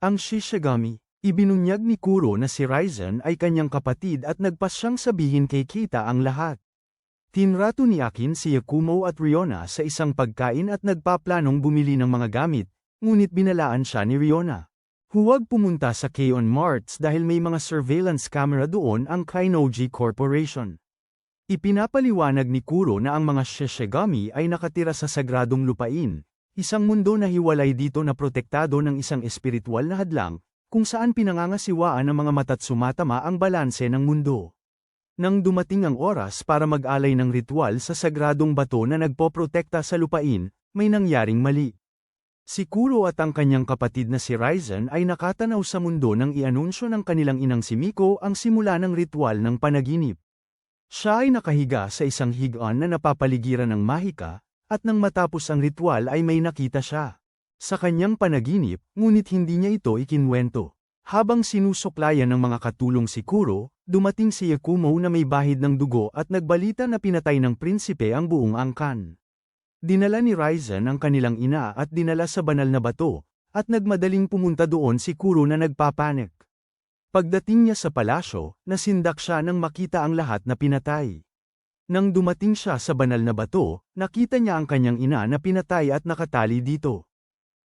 Ang Shishigami, ibinunyag ni Kuro na si Raizen ay kanyang kapatid at nagpas siyang sabihin kay Keita ang lahat. Tinrato ni Akin si Yakumo at Riona sa isang pagkain at nagpaplanong bumili ng mga gamit, ngunit binalaan siya ni Riona. Huwag pumunta sa K-On Marts dahil may mga surveillance camera doon ang Kainoji Corporation. Ipinapaliwanag ni Kuro na ang mga Shishigami ay nakatira sa sagradong lupain, isang mundo na hiwalay dito na protektado ng isang espiritual na hadlang, kung saan pinangangasiwaan ng mga Matatsumatama ang balanse ng mundo. Nang dumating ang oras para mag-alay ng ritual sa sagradong bato na nagpoprotekta sa lupain, may nangyaring mali. Si Kuro at ang kanyang kapatid na si Raizen ay nakatanaw sa mundo nang ianunsyo ng kanilang inang si Miko ang simula ng ritual ng panaginip. Siya ay nakahiga sa isang higaan na napapaligiran ng mahika, at nang matapos ang ritual ay may nakita siya sa kanyang panaginip, ngunit hindi niya ito ikinwento. Habang sinusuklayan ng mga katulong si Kuro, dumating si Yakumo na may bahid ng dugo at nagbalita na pinatay ng prinsipe ang buong angkan. Dinala ni Raizen ang kanilang ina at dinala sa banal na bato, at nagmadaling pumunta doon si Kuro na nagpapanik. Pagdating niya sa palasyo, nasindak siya nang makita ang lahat na pinatay. Nang dumating siya sa banal na bato, nakita niya ang kanyang ina na pinatay at nakatali dito.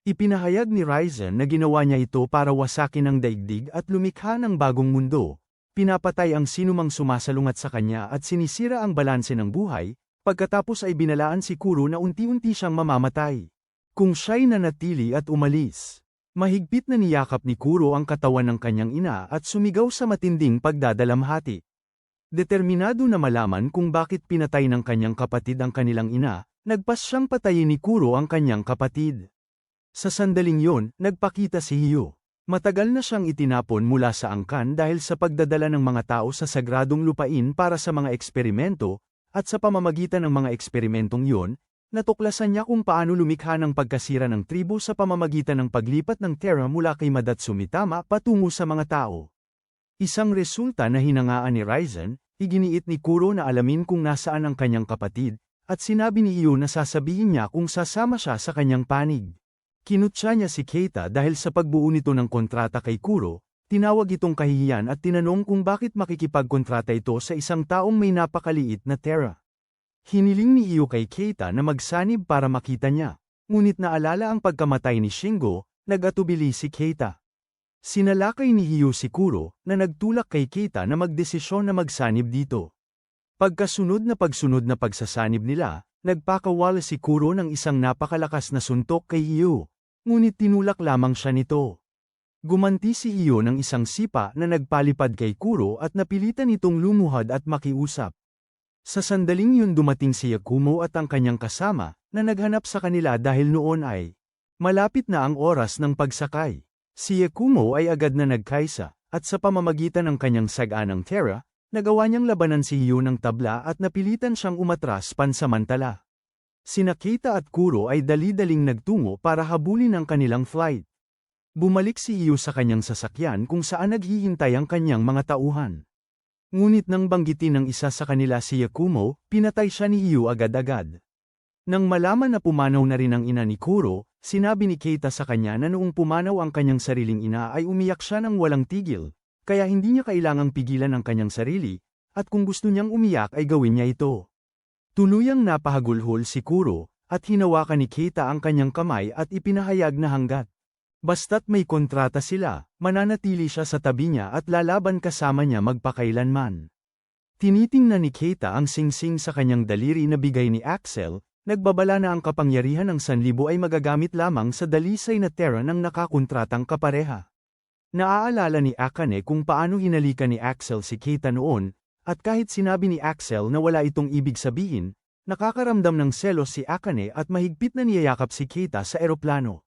Ipinahayag ni Raizen na ginawa niya ito para wasakin ang daigdig at lumikha ng bagong mundo. Pinapatay ang sinumang sumasalungat sa kanya at sinisira ang balanse ng buhay. Pagkatapos ay binalaan si Kuro na unti-unti siyang mamamatay. Kung siya'y nanatili at umalis, mahigpit na niyakap ni Kuro ang katawan ng kanyang ina at sumigaw sa matinding pagdadalamhati. Determinado na malaman kung bakit pinatay ng kanyang kapatid ang kanilang ina, nagpas siyang patayin ni Kuro ang kanyang kapatid. Sa sandaling yon, nagpakita si Hyo. Matagal na siyang itinapon mula sa angkan dahil sa pagdadala ng mga tao sa sagradong lupain para sa mga eksperimento, at sa pamamagitan ng mga eksperimentong yun, natuklasan niya kung paano lumikha ng pagkasira ng tribo sa pamamagitan ng paglipat ng Terra mula kay Madatsumi Tama patungo sa mga tao. Isang resulta na hinangaan ni Raizen, iginiit ni Kuro na alamin kung nasaan ang kanyang kapatid, at sinabi ni Iyo na sasabihin niya kung sasama siya sa kanyang panig. Kinutya niya si Keita dahil sa pagbuo nito ng kontrata kay Kuro, tinawag itong kahihiyan at tinanong kung bakit makikipagkontrata ito sa isang taong may napakaliit na Terra. Hiniling ni Iyo kay Keita na magsanib para makita niya, ngunit naalala ang pagkamatay ni Shingo, nag-atubili si Keita. Sinalakay ni Iyo si Kuro na nagtulak kay Keita na magdesisyon na magsanib dito. Pagkasunod na pagsasanib nila, nagpakawala si Kuro ng isang napakalakas na suntok kay Iyo, ngunit tinulak lamang siya nito. Gumanti si Iyo ng isang sipa na nagpalipad kay Kuro at napilitan itong lumuhad at makiusap. Sa sandaling yun dumating si Yakumo at ang kanyang kasama, na naghanap sa kanila dahil noon ay malapit na ang oras ng pagsakay. Si Yakumo ay agad na nagkaisa, at sa pamamagitan ng kanyang saganang Terra, nagawa niyang labanan si Iyo ng tabla at napilitan siyang umatras pansamantala. Sina Keita at Kuro ay dali-daling nagtungo para habulin ang kanilang flight. Bumalik si Iyo sa kanyang sasakyan kung saan naghihintay ang kanyang mga tauhan. Ngunit nang banggitin ng isa sa kanila si Yakumo, pinatay siya ni Iyo agad-agad. Nang malaman na pumanaw na rin ang ina ni Kuro, sinabi ni Keita sa kanya na noong pumanaw ang kanyang sariling ina ay umiyak siya ng walang tigil, kaya hindi niya kailangang pigilan ang kanyang sarili, at kung gusto niyang umiyak ay gawin niya ito. Tuluyang napahagulhol si Kuro, at hinawakan ni Keita ang kanyang kamay at ipinahayag na hanggat basta't may kontrata sila, mananatili siya sa tabi niya at lalaban kasama niya magpakailanman. Tinitingnan ni Keita ang singsing sa kanyang daliri na bigay ni Axel, nagbabala na ang kapangyarihan ng sanlibo ay magagamit lamang sa dalisay na Terra ng nakakontratang kapareha. Naaalala ni Akane kung paano hinalikan ni Axel si Keita noon, at kahit sinabi ni Axel na wala itong ibig sabihin, nakakaramdam ng selos si Akane at mahigpit na niyayakap si Keita sa eroplano.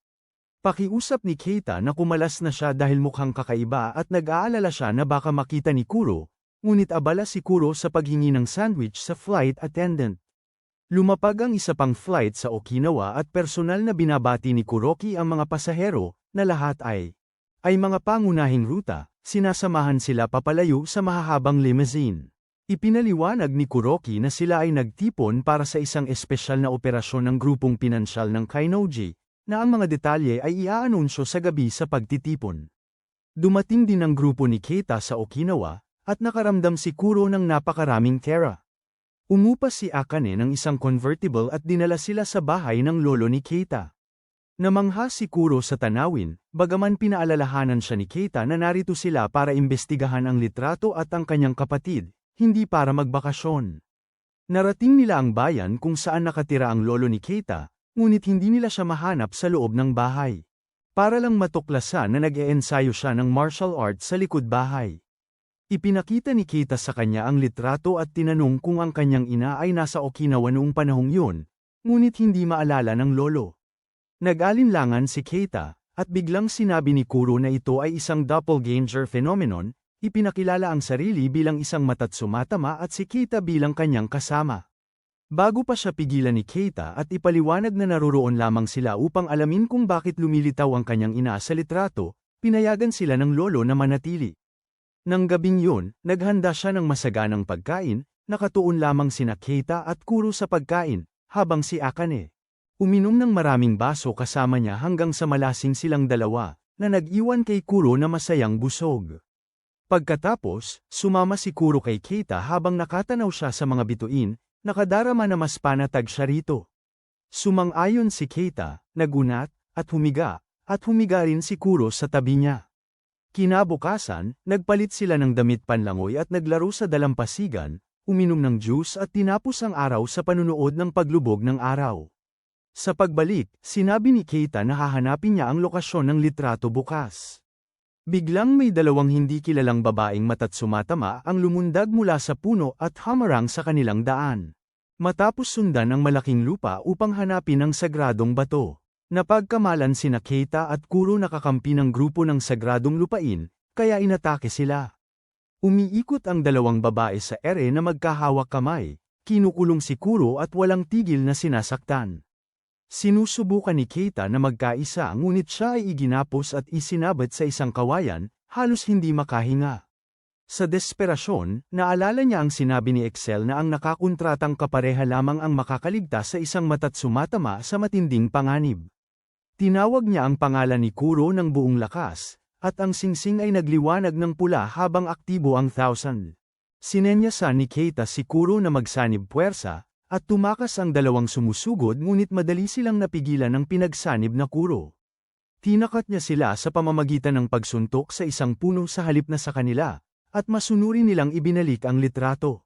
Pakiusap ni Keita na kumalas na siya dahil mukhang kakaiba at nag-aalala siya na baka makita ni Kuro, ngunit abala si Kuro sa paghingi ng sandwich sa flight attendant. Lumapag ang isa pang flight sa Okinawa at personal na binabati ni Kuroki ang mga pasahero, na lahat ay mga pangunahing ruta, sinasamahan sila papalayo sa mahahabang limousine. Ipinaliwanag ni Kuroki na sila ay nagtipon para sa isang espesyal na operasyon ng grupong pinansyal ng Kainoji, na ang mga detalye ay iaanunsyo sa gabi sa pagtitipon. Dumating din ang grupo ni Keita sa Okinawa, at nakaramdam si Kuro ng napakaraming Terra. Umupa si Akane ng isang convertible at dinala sila sa bahay ng lolo ni Keita. Namangha si Kuro sa tanawin, bagaman pinaalalahanan siya ni Keita na narito sila para imbestigahan ang litrato at ang kanyang kapatid, hindi para magbakasyon. Narating nila ang bayan kung saan nakatira ang lolo ni Keita, ngunit hindi nila siya mahanap sa loob ng bahay. Para lang matuklasan na nag-eensayo siya ng martial arts sa likod bahay. Ipinakita ni Keita sa kanya ang litrato at tinanong kung ang kanyang ina ay nasa Okinawa noong panahong yun, ngunit hindi maalala ng lolo. Nag-alinlangan si Keita, at biglang sinabi ni Kuro na ito ay isang doppelganger phenomenon, ipinakilala ang sarili bilang isang mata't sumatama at si Keita bilang kanyang kasama. Bago pa siya pigilan ni Keita at ipaliwanag na naroroon lamang sila upang alamin kung bakit lumilitaw ang kanyang ina sa litrato, pinayagan sila ng lolo na manatili. Nang gabing yun, naghanda siya ng masaganang pagkain, nakatuon lamang sina Keita at Kuro sa pagkain, habang si Akane uminom ng maraming baso kasama niya hanggang sa malasing silang dalawa, na nag-iwan kay Kuro na masayang busog. Pagkatapos, sumama si Kuro kay Keita habang nakatanaw siya sa mga bituin, nakadarama na mas panatag siya rito. Sumang-ayon si Keita, nagunat, at humiga rin si Kuro sa tabi niya. Kinabukasan, nagpalit sila ng damit panlangoy at naglaro sa dalampasigan, uminom ng juice at tinapos ang araw sa panunood ng paglubog ng araw. Sa pagbalik, sinabi ni Keita na hahanapin niya ang lokasyon ng litrato bukas. Biglang may dalawang hindi kilalang babaeng mata't sumatama ang lumundag mula sa puno at hamarang sa kanilang daan. Matapos sundan ang malaking lupa upang hanapin ang sagradong bato. Napagkamalan sina Keita at Kuro nakakampi ng grupo ng sagradong lupain, kaya inatake sila. Umiikot ang dalawang babae sa ere na magkahawak kamay, kinukulong si Kuro at walang tigil na sinasaktan. Sinusubukan ni Keita na magkaisa ngunit siya ay iginapos at isinabat sa isang kawayan, halos hindi makahinga. Sa desperasyon, naalala niya ang sinabi ni Excel na ang nakakontratang kapareha lamang ang makakaligtas sa isang mata't sumatama sa matinding panganib. Tinawag niya ang pangalan ni Kuro ng buong lakas, at ang singsing ay nagliwanag ng pula habang aktibo ang 1,000. Sinenyasan ni Keita si Kuro na magsanib puwersa, at tumakas ang dalawang sumusugod ngunit madali silang napigilan ng pinagsanib na Kuro. Tinakat niya sila sa pamamagitan ng pagsuntok sa isang puno sa halip na sa kanila, at masunurin nilang ibinalik ang litrato.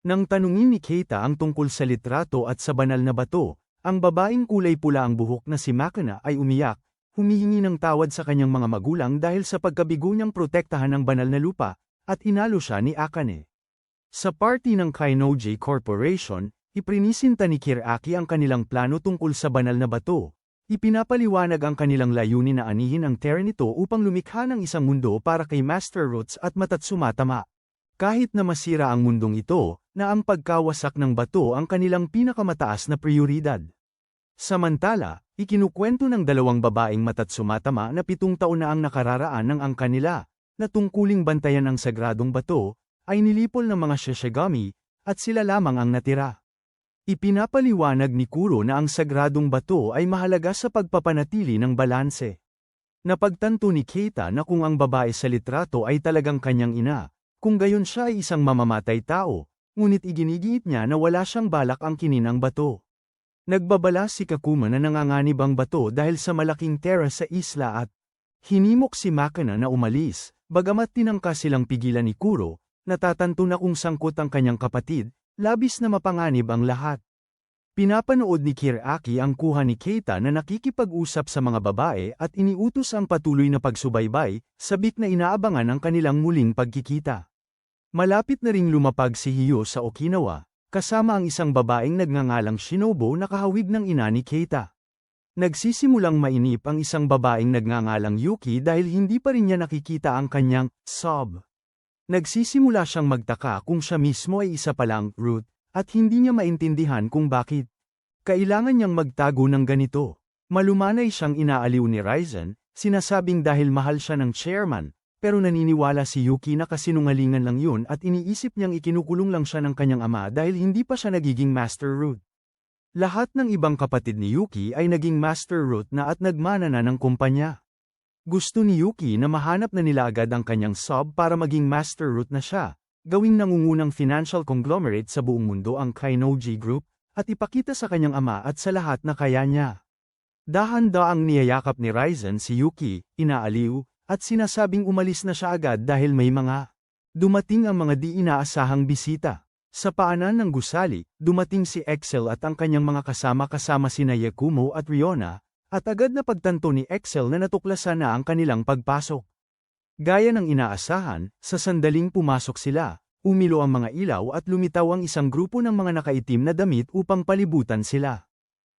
Nang tanungin ni Keita ang tungkol sa litrato at sa banal na bato, ang babaeng kulay pula ang buhok na si Makina ay umiyak, humihingi ng tawad sa kanyang mga magulang dahil sa pagkabigo niyang protektahan ang banal na lupa, at inalo siya ni Akane. Sa party ng Kainoji Corporation, iprinisinta ni Kiraki ang kanilang plano tungkol sa banal na bato. Ipinapaliwanag ang kanilang layunin na anihin ang Terra nito upang lumikha ng isang mundo para kay Master Roots at mata't sumatama. Kahit na masira ang mundong ito, na ang pagkawasak ng bato ang kanilang pinakamataas na prioridad. Samantala, ikinukwento ng dalawang babaeng mata't sumatama na 7 taon na ang nakararaan ng ang kanila, na tungkuling bantayan ang sagradong bato, ay nilipol ng mga Shishigami, at sila lamang ang natira. Ipinapaliwanag ni Kuro na ang sagradong bato ay mahalaga sa pagpapanatili ng balanse. Napagtanto ni Keita na kung ang babae sa litrato ay talagang kanyang ina, kung gayon siya ay isang mamamatay tao, ngunit iginigiit niya na wala siyang balak ang kininang bato. Nagbabala si Kakuma na nanganganib ang bato dahil sa malaking Terra sa isla at hinimok si Makina na umalis, bagamat tinangka silang pigilan ni Kuro, natatanto na kung sangkot ang kanyang kapatid, labis na mapanganib ang lahat. Pinapanood ni Kiraki ang kuha ni Keita na nakikipag-usap sa mga babae at iniutos ang patuloy na pagsubaybay, sabik na inaabangan ang kanilang muling pagkikita. Malapit na ring lumapag si Hyo sa Okinawa, kasama ang isang babaeng nagngangalang Shinobu na kahawig ng ina ni Keita. Nagsisimulang mainip ang isang babaeng nagngangalang Yuki dahil hindi pa rin niya nakikita ang kanyang sob. Nagsisimula siyang magtaka kung siya mismo ay isa palang root, at hindi niya maintindihan kung bakit. Kailangan niyang magtago ng ganito. Malumanay siyang inaaliw ni Raizen, sinasabing dahil mahal siya ng chairman, pero naniniwala si Yuki na kasinungalingan lang yun at iniisip niyang ikinukulong lang siya ng kanyang ama dahil hindi pa siya nagiging Master Root. Lahat ng ibang kapatid ni Yuki ay naging Master Root na at nagmana na ng kumpanya. Gusto ni Yuki na mahanap na nila agad ang kanyang sub para maging Master Root na siya, gawing nangungunang financial conglomerate sa buong mundo ang Kainoji Group, at ipakita sa kanyang ama at sa lahat na kaya niya. Dahan-daang niyayakap ni Raizen si Yuki, inaaliw, at sinasabing umalis na siya agad dahil may mga dumating ang mga di inaasahang bisita. Sa paanan ng gusali, dumating si Excel at ang kanyang mga kasama sina Yakumo at Riona, at agad na pagtanto ni Excel na natuklasan na ang kanilang pagpasok. Gaya ng inaasahan, sa sandaling pumasok sila, umilo ang mga ilaw at lumitaw ang isang grupo ng mga nakaitim na damit upang palibutan sila.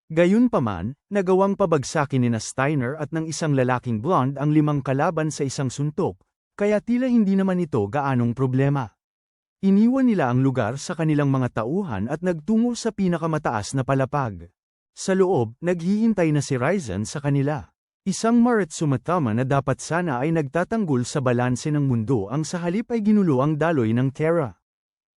Gayunpaman, nagawang pabagsakin ni Steiner at ng isang lalaking blonde ang 5 kalaban sa isang suntok, kaya tila hindi naman ito gaanong problema. Iniwan nila ang lugar sa kanilang mga tauhan at nagtungo sa pinakamataas na palapag. Sa loob, naghihintay na si Raizen sa kanila. Isang Maritsumatama na dapat sana ay nagtatanggol sa balanse ng mundo ang sa halip ay ginulo ang daloy ng Terra.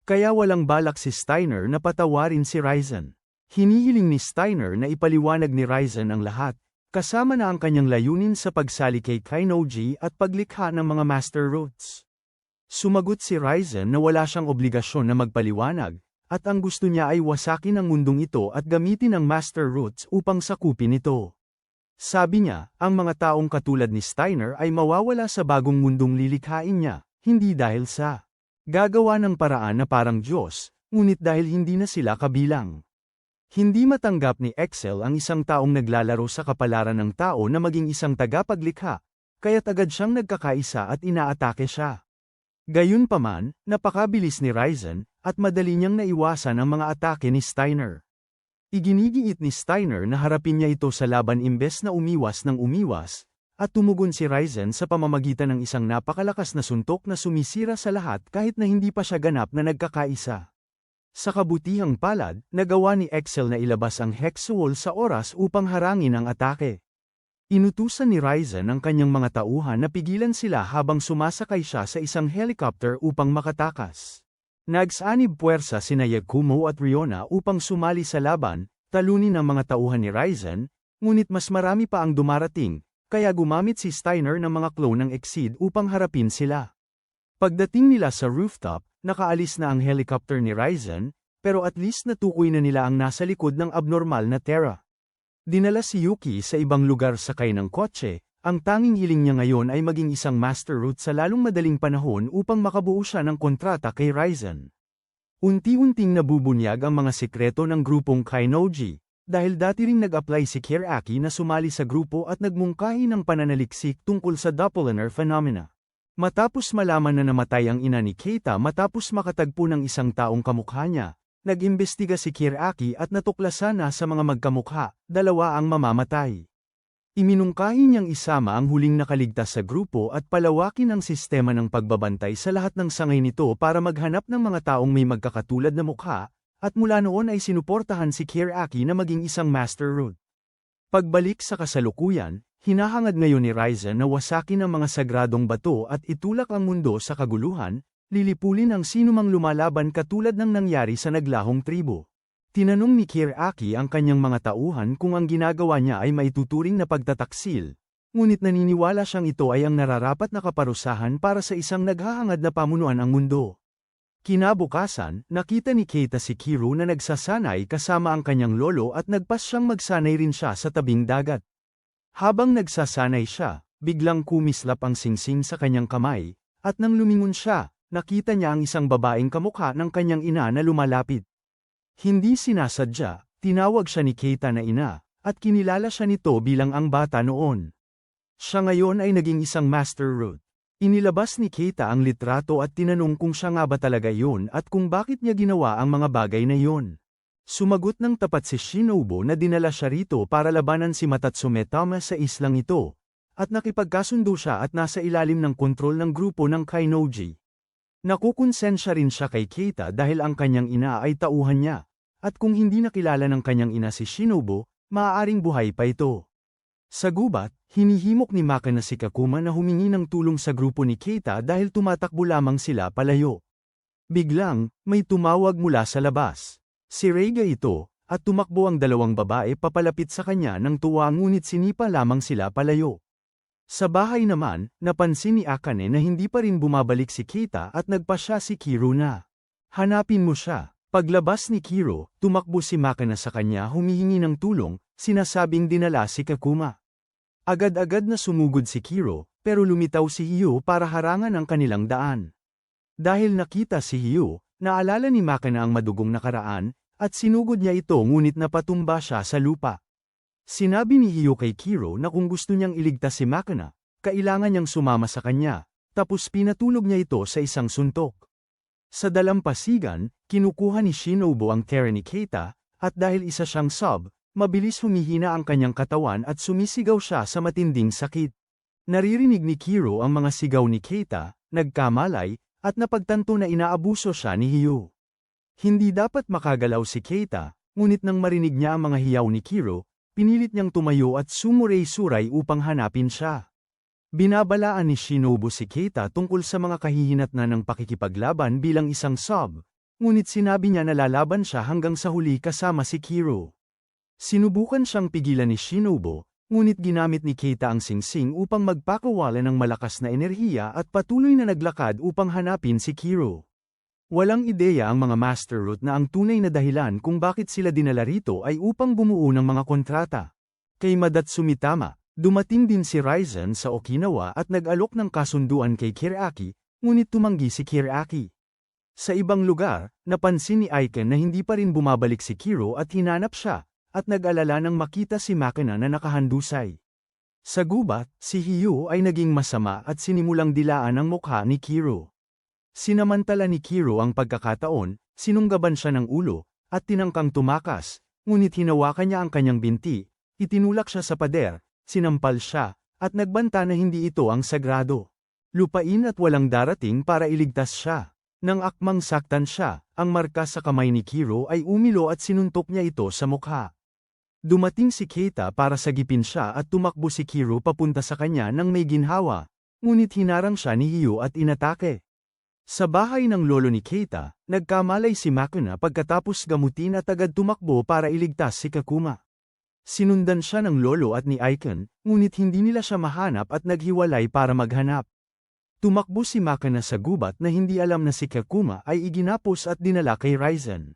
Kaya walang balak si Steiner na patawarin si Raizen. Hinihiling ni Steiner na ipaliwanag ni Raizen ang lahat, kasama na ang kanyang layunin sa pagsali kay Kainoji at paglikha ng mga Master Roots. Sumagot si Raizen na wala siyang obligasyon na magpaliwanag, at ang gusto niya ay wasakin ang mundong ito at gamitin ang Master Roots upang sakupin ito. Sabi niya, ang mga taong katulad ni Steiner ay mawawala sa bagong mundong lilikhain niya, hindi dahil sa gagawa ng paraan na parang Diyos, ngunit dahil hindi na sila kabilang. Hindi matanggap ni Excel ang isang taong naglalaro sa kapalaran ng tao na maging isang tagapaglikha, kaya't agad siyang nagkakaisa at inaatake siya. Gayunpaman, napakabilis ni Raizen, at madali niyang naiwasan ang mga atake ni Steiner. Iginigiit ni Steiner na harapin niya ito sa laban imbes na umiwas ng umiwas, at tumugon si Ryzen sa pamamagitan ng isang napakalakas na suntok na sumisira sa lahat kahit na hindi pa siya ganap na nagkakaisa. Sa kabutihang palad, nagawa ni Excel na ilabas ang Hexawall sa oras upang harangin ang atake. Inutusan ni Ryzen ang kanyang mga tauhan na pigilan sila habang sumasakay siya sa isang helicopter upang makatakas. Nagsanib puwersa sina Yakumo at Riona upang sumali sa laban, talunin ang mga tauhan ni Ryzen, ngunit mas marami pa ang dumarating, kaya gumamit si Steiner ng mga clone ng Exceed upang harapin sila. Pagdating nila sa rooftop, nakaalis na ang helicopter ni Ryzen, pero at least natukoy na nila ang nasa likod ng abnormal na Terra. Dinala si Yuki sa ibang lugar sakay ng kotse, ang tanging hiling niya ngayon ay maging isang master route sa lalong madaling panahon upang makabuo siya ng kontrata kay Ryzen. Unti-unting nabubunyag ang mga sikreto ng grupong Kainoji, dahil dati ring nag-apply si Kiraki na sumali sa grupo at nagmungkahi ng pananaliksik tungkol sa doppelganger phenomena. Matapos malaman na namatay ang ina ni Keita matapos makatagpo ng isang taong kamukha niya, nag-imbestiga si Kiraki at natuklasan na sa mga magkamukha, dalawa ang mamamatay. Iminungkahi niyang isama ang huling nakaligtas sa grupo at palawakin ang sistema ng pagbabantay sa lahat ng sangay nito para maghanap ng mga taong may magkakatulad na mukha, at mula noon ay sinuportahan si Kiraki na maging isang master root. Pagbalik sa kasalukuyan, hinahangad ngayon ni Ryzen na wasakin ang mga sagradong bato at itulak ang mundo sa kaguluhan, lilipulin ang sinumang lumalaban katulad ng nangyari sa naglahong tribo. Tinanong ni Kiraki ang kanyang mga tauhan kung ang ginagawa niya ay maituturing na pagtataksil, ngunit naniniwala siyang ito ay ang nararapat na kaparusahan para sa isang naghahangad na pamunuan ang mundo. Kinabukasan, nakita ni Keita si Kiro na nagsasanay kasama ang kanyang lolo at nagpas siyang magsanay rin siya sa tabing dagat. Habang nagsasanay siya, biglang kumislap ang singsing sa kanyang kamay, at nang lumingon siya, nakita niya ang isang babaeng kamukha ng kanyang ina na lumalapit. Hindi sinasadya, tinawag siya ni Keita na ina, at kinilala siya nito bilang ang bata noon. Siya ngayon ay naging isang master root. Inilabas ni Keita ang litrato at tinanong kung siya nga ba talaga yun at kung bakit niya ginawa ang mga bagay na yun. Sumagot ng tapat si Shinobu na dinala siya rito para labanan si Matatsume Tama sa islang ito, at nakipagkasundo siya at nasa ilalim ng kontrol ng grupo ng Kainoji. Nakukonsensya rin siya kay Keita dahil ang kanyang ina ay tauhan niya, at kung hindi nakilala ng kanyang ina si Shinobu, maaaring buhay pa ito. Sa gubat, hinihimok ni Maka na si Kakuma na humingi ng tulong sa grupo ni Keita dahil tumatakbo lamang sila palayo. Biglang, may tumawag mula sa labas. Si Reiga ito, at tumakbo ang dalawang babae papalapit sa kanya ng tuwa ngunit sinipa lamang sila palayo. Sa bahay naman, napansin ni Akane na hindi pa rin bumabalik si Keita at nagpasya si Kiro na. Hanapin mo siya. Paglabas ni Kiro, tumakbo si Maka na sa kanya humihingi ng tulong, sinasabing dinala si Kakuma. Agad-agad na sumugod si Kiro, pero lumitaw si Hyo para harangan ang kanilang daan. Dahil nakita si Hyo, naalala ni Maka na ang madugong nakaraan, at sinugod niya ito ngunit napatumba siya sa lupa. Sinabi ni Hyo kay Kiro na kung gusto niyang iligtas si Makana, kailangan niyang sumama sa kanya, tapos pinatulog niya ito sa isang suntok. Sa dalampasigan, kinukuha ni Shinobu ang Terra ni Keita, at dahil isa siyang sub, mabilis humihina ang kanyang katawan at sumisigaw siya sa matinding sakit. Naririnig ni Kiro ang mga sigaw ni Keita, nagkamalay, at napagtanto na inaabuso siya ni Hyo. Hindi dapat makagalaw si Keita, ngunit nang marinig niya ang mga hiyaw ni Kiro, pinilit niyang tumayo at sumuray-suray upang hanapin siya. Binabalaan ni Shinobu si Keita tungkol sa mga kahihinatnan ng pakikipaglaban bilang isang sub, ngunit sinabi niya na lalaban siya hanggang sa huli kasama si Kiro. Sinubukan siyang pigilan ni Shinobu, ngunit ginamit ni Keita ang singsing upang magpakawala ng malakas na enerhiya at patuloy na naglakad upang hanapin si Kiro. Walang ideya ang mga Master Root na ang tunay na dahilan kung bakit sila dinala rito ay upang bumuo ng mga kontrata. Kay Madatsumi Tama, dumating din si Ryzen sa Okinawa at nag-alok ng kasunduan kay Kiraki, ngunit tumanggi si Kiraki. Sa ibang lugar, napansin ni Aiken na hindi pa rin bumabalik si Kiro at hinanap siya, at nag-alala nang makita si Makina na nakahandusay. Sa gubat, si Hyo ay naging masama at sinimulang dilaan ang mukha ni Kiro. Sinamantala ni Kiro ang pagkakataon, sinunggaban siya ng ulo, at tinangkang tumakas, ngunit hinawakan niya ang kanyang binti, itinulak siya sa pader, sinampal siya, at nagbanta na hindi ito ang sagrado. Lupain at walang darating para iligtas siya. Nang akmang saktan siya, ang marka sa kamay ni Kiro ay umilo at sinuntok niya ito sa mukha. Dumating si Keita para sagipin siya at tumakbo si Kiro papunta sa kanya nang may ginhawa, ngunit hinarang siya ni Hyo at inatake. Sa bahay ng lolo ni Keita, nagkamalay si Makuna pagkatapos gamutin at agad tumakbo para iligtas si Kakuma. Sinundan siya ng lolo at ni Icon, ngunit hindi nila siya mahanap at naghiwalay para maghanap. Tumakbo si Makuna sa gubat na hindi alam na si Kakuma ay iginapos at dinala kay Raizen.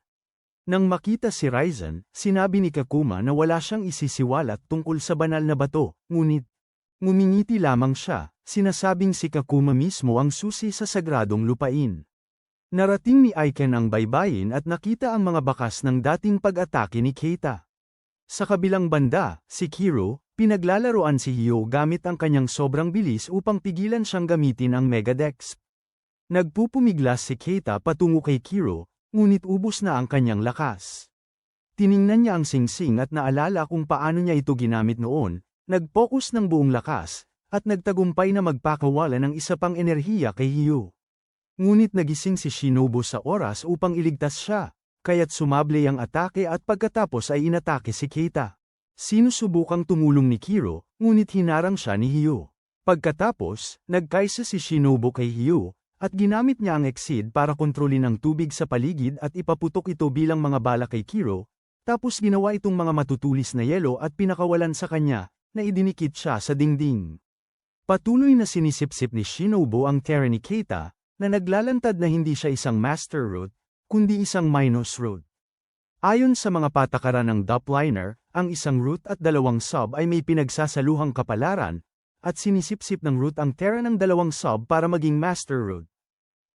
Nang makita si Raizen, sinabi ni Kakuma na wala siyang isisiwalat tungkol sa banal na bato, ngunit ngumingiti lamang siya, sinasabing si Kakuma mismo ang susi sa sagradong lupain. Narating ni Icon ang baybayin at nakita ang mga bakas ng dating pag-atake ni Keita. Sa kabilang banda, si Kiro, pinaglalaroan si Hyo gamit ang kanyang sobrang bilis upang pigilan siyang gamitin ang Megadex. Nagpupumiglas si Keita patungo kay Kiro, ngunit ubos na ang kanyang lakas. Tiningnan niya ang singsing at naalala kung paano niya ito ginamit noon, nag-focus ng buong lakas, at nagtagumpay na magpakawala ng isa pang enerhiya kay Hyo. Ngunit nagising si Shinobu sa oras upang iligtas siya, kaya't sumable ang atake at pagkatapos ay inatake si Keita. Sinusubukang tumulong ni Kiro, ngunit hinarang siya ni Hyo. Pagkatapos, nagkaisa si Shinobu kay Hyo, at ginamit niya ang Exceed para kontrolin ang tubig sa paligid at ipaputok ito bilang mga bala kay Kiro, tapos ginawa itong mga matutulis na yelo at pinakawalan sa kanya, na idinikit siya sa dingding. Patuloy na sinisipsip ni Shinobu ang Terra ni Keita, na naglalantad na hindi siya isang Master Root, kundi isang Minus Root. Ayon sa mga patakaran ng Doppler, ang isang root at dalawang sub ay may pinagsasaluhang kapalaran, at sinisipsip ng root ang Terra ng dalawang sub para maging Master Root.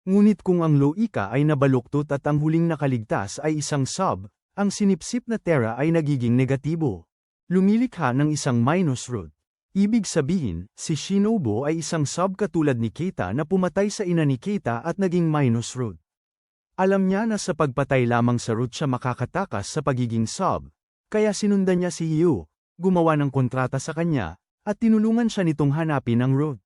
Ngunit kung ang Loika ay nabaluktot at ang huling nakaligtas ay isang sub, ang sinipsip na Terra ay nagiging negatibo. Lumilikha ng isang minus root. Ibig sabihin, si Shinobu ay isang sub katulad ni Keita na pumatay sa ina ni Keita at naging minus root. Alam niya na sa pagpatay lamang sa root siya makakatakas sa pagiging sub, kaya sinundan niya si Hyo, gumawa ng kontrata sa kanya, at tinulungan siya nitong hanapin ang root.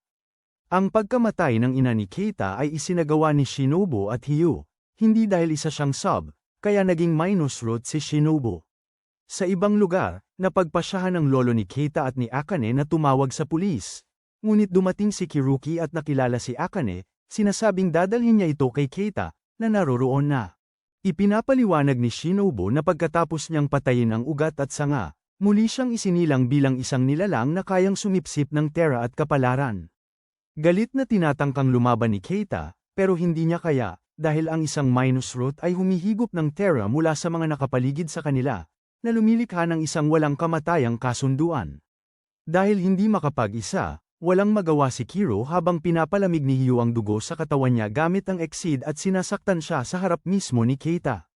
Ang pagkamatay ng ina ni Keita ay isinagawa ni Shinobu at Hyo, hindi dahil isa siyang sub, kaya naging minus root si Shinobu. Sa ibang lugar, napagpasyahan ng lolo ni Keita at ni Akane na tumawag sa pulis. Ngunit dumating si Kiruki at nakilala si Akane, sinasabing dadalhin niya ito kay Keita, na naroroon na. Ipinapaliwanag ni Shinobu na pagkatapos niyang patayin ang ugat at sanga, muli siyang isinilang bilang isang nilalang na kayang sumipsip ng Terra at kapalaran. Galit na tinatangkang lumaban ni Keita, pero hindi niya kaya, dahil ang isang minus root ay humihigop ng Terra mula sa mga nakapaligid sa kanila, na lumilikha ng isang walang kamatayang kasunduan. Dahil hindi makapag-isa, walang magawa si Kiro habang pinapalamig ni Hyo ang dugo sa katawan niya gamit ang Exceed at sinasaktan siya sa harap mismo ni Keita.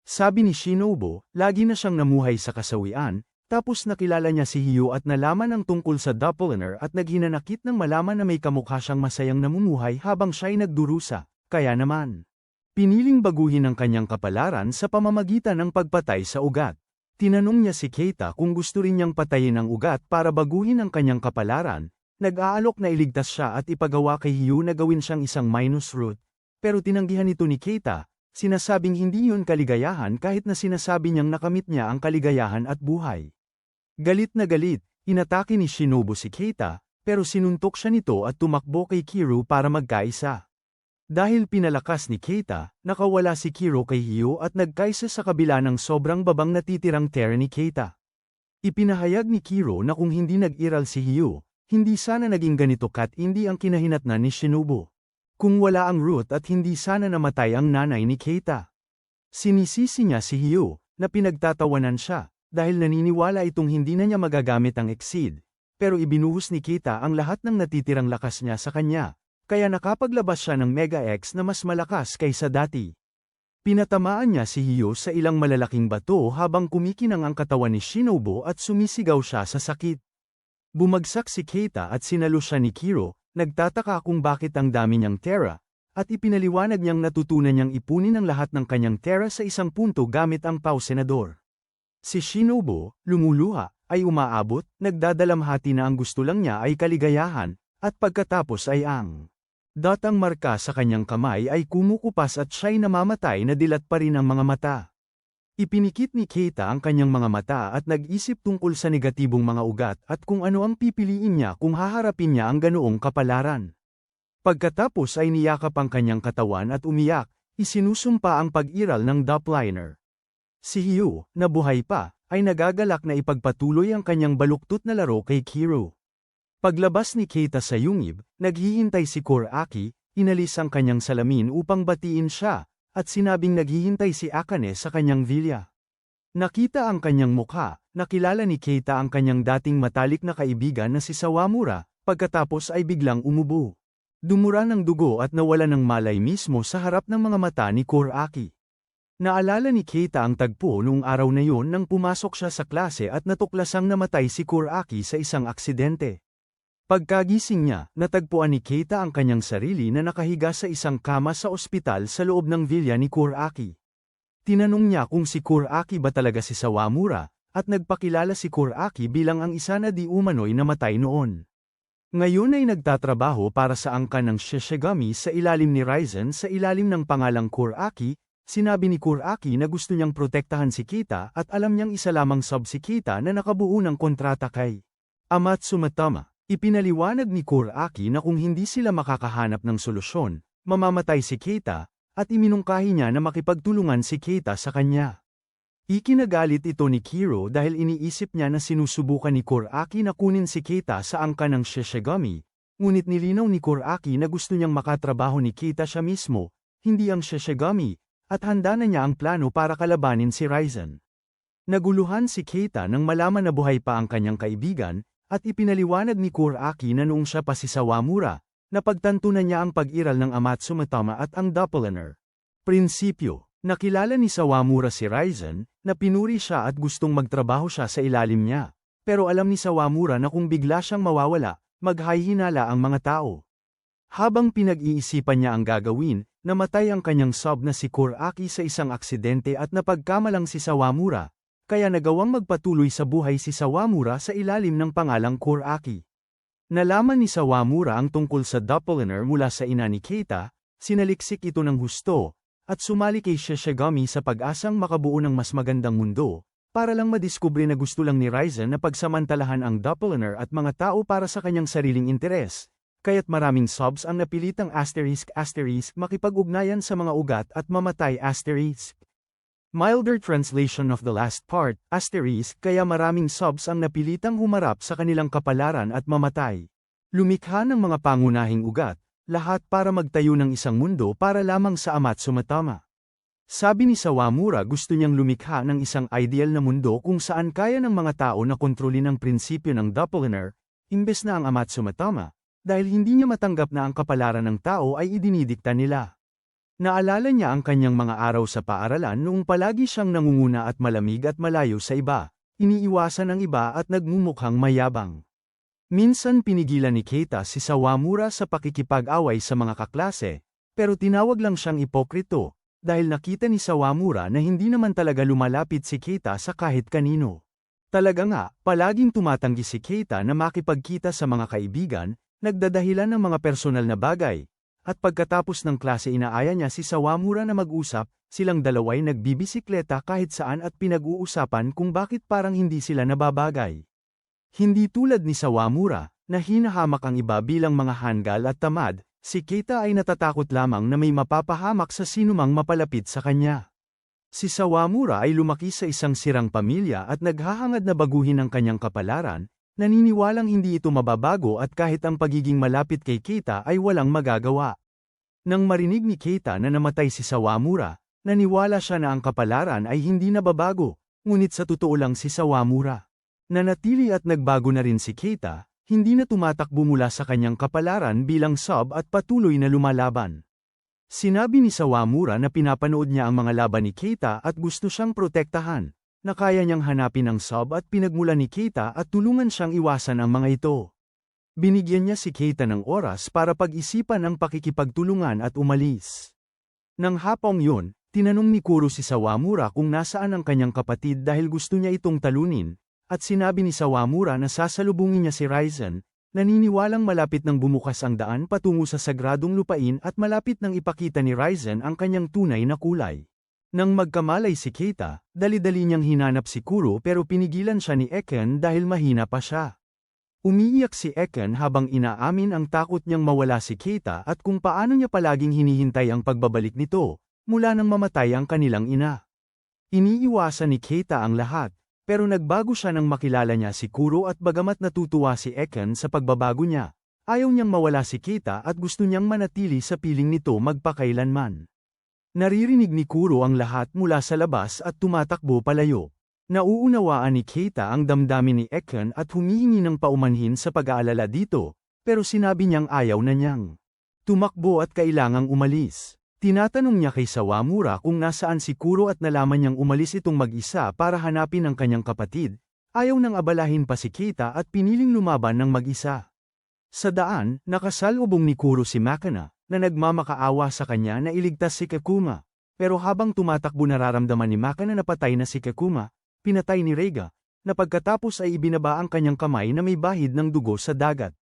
Sabi ni Shinobu, lagi na siyang namuhay sa kasawian, tapos nakilala niya si Hyo at nalaman ang tungkol sa Doppler at naghinanakit ng malaman na may kamukha siyang masayang namumuhay habang siya'y nagdurusa, kaya naman. Piniling baguhin ang kanyang kapalaran sa pamamagitan ng pagpatay sa ugat. Tinanong niya si Keita kung gusto rin niyang patayin ang ugat para baguhin ang kanyang kapalaran, nag-aalok na iligtas siya at ipagawa kay Hyo na gawin siyang isang minus root, pero tinanggihan ito ni Keita, sinasabing hindi yun kaligayahan kahit na sinasabi niyang nakamit niya ang kaligayahan at buhay. Galit na galit, inatake ni Shinobu si Keita, pero sinuntok siya nito at tumakbo kay Kiro para magkaisa. Dahil pinalakas ni Keita, nakawala si Kiro kay Hyo at nagkaisa sa kabila ng sobrang babang natitirang Terra ni Keita. Ipinahayag ni Kiro na kung hindi nag-iral si Hyo, hindi sana naging ganito katindi ang kinahinatnan ni Shinobu. Kung wala ang root at hindi sana namatay ang nanay ni Keita. Sinisisi niya si Hyo, na pinagtatawanan siya, dahil naniniwala itong hindi na niya magagamit ang Exceed, pero ibinuhos ni Keita ang lahat ng natitirang lakas niya sa kanya, kaya nakapaglabas siya ng Mega X na mas malakas kaysa dati. Pinatamaan niya si Hyo sa ilang malalaking bato habang kumikinang ang katawan ni Shinobu at sumisigaw siya sa sakit. Bumagsak si Keita at sinalo siya ni Kiro, nagtataka kung bakit ang dami niyang Terra, at ipinaliwanag niyang natutunan niyang ipunin ang lahat ng kanyang Terra sa isang punto gamit ang Pau Senador. Si Shinobu, lumuluha, ay umaabot, nagdadalamhati na ang gusto lang niya ay kaligayahan, at pagkatapos ay ang datang marka sa kanyang kamay ay kumukupas at siya'y namamatay na dilat pa rin ang mga mata. Ipinikit ni Keita ang kanyang mga mata at nag-isip tungkol sa negatibong mga ugat at kung ano ang pipiliin niya kung haharapin niya ang ganoong kapalaran. Pagkatapos ay niyakap ang kanyang katawan at umiyak, isinusumpa ang pag-iral ng doppelganger. Si Hyu, na buhay pa, ay nagagalak na ipagpatuloy ang kanyang baluktot na laro kay Kiro. Paglabas ni Keita sa yungib, naghihintay si Kuraki, inalis ang kanyang salamin upang batiin siya, at sinabing naghihintay si Akane sa kanyang villa. Nakita ang kanyang mukha, nakilala ni Keita ang kanyang dating matalik na kaibigan na si Sawamura, pagkatapos ay biglang umubo. Dumura ng dugo at nawala ng malay mismo sa harap ng mga mata ni Kuraki. Naalala ni Keita ang tagpo noong araw na yun nang pumasok siya sa klase at natuklasang namatay si Kuraki sa isang aksidente. Pagkagising niya, natagpuan ni Keita ang kanyang sarili na nakahiga sa isang kama sa ospital sa loob ng villa ni Kuraki. Tinanong niya kung si Kuraki ba talaga si Sawamura, at nagpakilala si Kuraki bilang ang isa na di umano'y namatay noon. Ngayon ay nagtatrabaho para sa angkan ng Shishigami sa ilalim ni Raizen sa ilalim ng pangalang Kuraki. Sinabi ni Kuraki na gusto niyang protektahan si Keita at alam niyang isa lamang sub si Keita na nakabuo ng kontrata kay Amatsume Tama. Ipinaliwanag ni Kuraki na kung hindi sila makakahanap ng solusyon, mamamatay si Keita, at iminungkahi niya na makipagtulungan si Keita sa kanya. Ikinagalit ito ni Kiro dahil iniisip niya na sinusubukan ni Kuraki na kunin si Keita sa angka ng Shishigami, ngunit nilinaw ni Kuraki na gusto niyang makatrabaho ni Keita siya mismo, hindi ang Shishigami, at handa na niya ang plano para kalabanin si Raizen. Naguluhan si Keita nang malaman na buhay pa ang kanyang kaibigan, at ipinaliwanag ni Kuraki na noong siya pa si Sawamura, napagtanto na niya ang pag-iral ng Amatsume Tama at ang doppelganger. Prinsipyo, nakilala ni Sawamura si Raizen, na pinuri siya at gustong magtrabaho siya sa ilalim niya, pero alam ni Sawamura na kung bigla siyang mawawala, maghahinala ang mga tao. Habang pinag-iisipan niya ang gagawin, namatay ang kanyang sub na si Kuraki sa isang aksidente at napagkamalang si Sawamura, kaya nagawang magpatuloy sa buhay si Sawamura sa ilalim ng pangalang Kuraki. Nalaman ni Sawamura ang tungkol sa doppelganger mula sa ina ni Keita, sinaliksik ito ng husto, at sumali kay Shishigami sa pag-asang makabuo ng mas magandang mundo, para lang madiskubre na gusto lang ni Raizen na pagsamantalahan ang doppelganger at mga tao para sa kanyang sariling interes. Kaya't maraming subs ang napilitang asterisk makipag-ugnayan sa mga ugat at mamatay asterisk. Milder translation of the last part, asterisk kaya maraming subs ang napilitang humarap sa kanilang kapalaran at mamatay. Lumikha ng mga pangunahing ugat, lahat para magtayo ng isang mundo para lamang sa Amatsume Tama. Sabi ni Sawamura gusto niyang lumikha ng isang ideal na mundo kung saan kaya ng mga tao na kontrolin ang prinsipyo ng doppelganger, imbes na ang Amatsume Tama. Dahil hindi niya matanggap na ang kapalaran ng tao ay idinidikta nila. Naalala niya ang kanyang mga araw sa paaralan noong palagi siyang nangunguna at malamig at malayo sa iba, iniiwasan ang iba at nagmumukhang mayabang. Minsan pinigilan ni Keita si Sawamura sa pakikipag-away sa mga kaklase, pero tinawag lang siyang ipokrito, dahil nakita ni Sawamura na hindi naman talaga lumalapit si Keita sa kahit kanino. Talaga nga, palaging tumatanggi si Keita na makipagkita sa mga kaibigan, nagdadahilan ng mga personal na bagay, at pagkatapos ng klase inaaya niya si Sawamura na mag-usap, silang dalaway nagbibisikleta kahit saan at pinag-uusapan kung bakit parang hindi sila nababagay. Hindi tulad ni Sawamura, na hinahamak ang iba bilang mga hanggal at tamad, si Keita ay natatakot lamang na may mapapahamak sa sinumang mapalapit sa kanya. Si Sawamura ay lumaki sa isang sirang pamilya at naghahangad na baguhin ang kanyang kapalaran, naniniwalang hindi ito mababago at kahit ang pagiging malapit kay Keita ay walang magagawa. Nang marinig ni Keita na namatay si Sawamura, naniwala siya na ang kapalaran ay hindi nababago, ngunit sa totoo lang si Sawamura. Nanatili at nagbago na rin si Keita, hindi na tumatakbo mula sa kanyang kapalaran bilang sub at patuloy na lumalaban. Sinabi ni Sawamura na pinapanood niya ang mga laban ni Keita at gusto siyang protektahan, na kaya niyang hanapin ang sub at pinagmula ni Keita at tulungan siyang iwasan ang mga ito. Binigyan niya si Keita ng oras para pag-isipan ang pakikipagtulungan at umalis. Nang hapong yun, Tinanong ni Kuro si Sawamura kung nasaan ang kanyang kapatid dahil gusto niya itong talunin, at sinabi ni Sawamura na sasalubungin niya si Raizen, naniniwalang malapit nang bumukas ang daan patungo sa sagradong lupain at malapit nang ipakita ni Raizen ang kanyang tunay na kulay. Nang magkamalay si Keita, dali-dali niyang hinanap si Kuro pero pinigilan siya ni Eken dahil mahina pa siya. Umiiyak si Eken habang inaamin ang takot niyang mawala si Keita at kung paano niya palaging hinihintay ang pagbabalik nito, mula nang mamatay ang kanilang ina. Iniiwasan ni Keita ang lahat, pero nagbago siya nang makilala niya si Kuro at bagamat natutuwa si Eken sa pagbabago niya, ayaw niyang mawala si Keita at gusto niyang manatili sa piling nito magpakailanman. Naririnig ni Kuro ang lahat mula sa labas at tumatakbo palayo. Nauunawaan ni Keita ang damdamin ni Eken at humihingi ng paumanhin sa pag-aalala dito, pero sinabi niyang ayaw na niyang tumakbo at kailangang umalis. Tinatanong niya kay Sawamura kung nasaan si Kuro at nalaman niyang umalis itong mag-isa para hanapin ang kanyang kapatid. Ayaw nang abalahin pa si Keita at piniling lumaban ng mag-isa. Sa daan, nakasalubong ni Kuro si Makana, na nagmamakaawa sa kanya na iligtas si Kakuma. Pero habang tumatakbo nararamdaman ni Makana na patay na si Kakuma, pinatay ni Reiga, na pagkatapos ay ibinaba ang kanyang kamay na may bahid ng dugo sa dagat.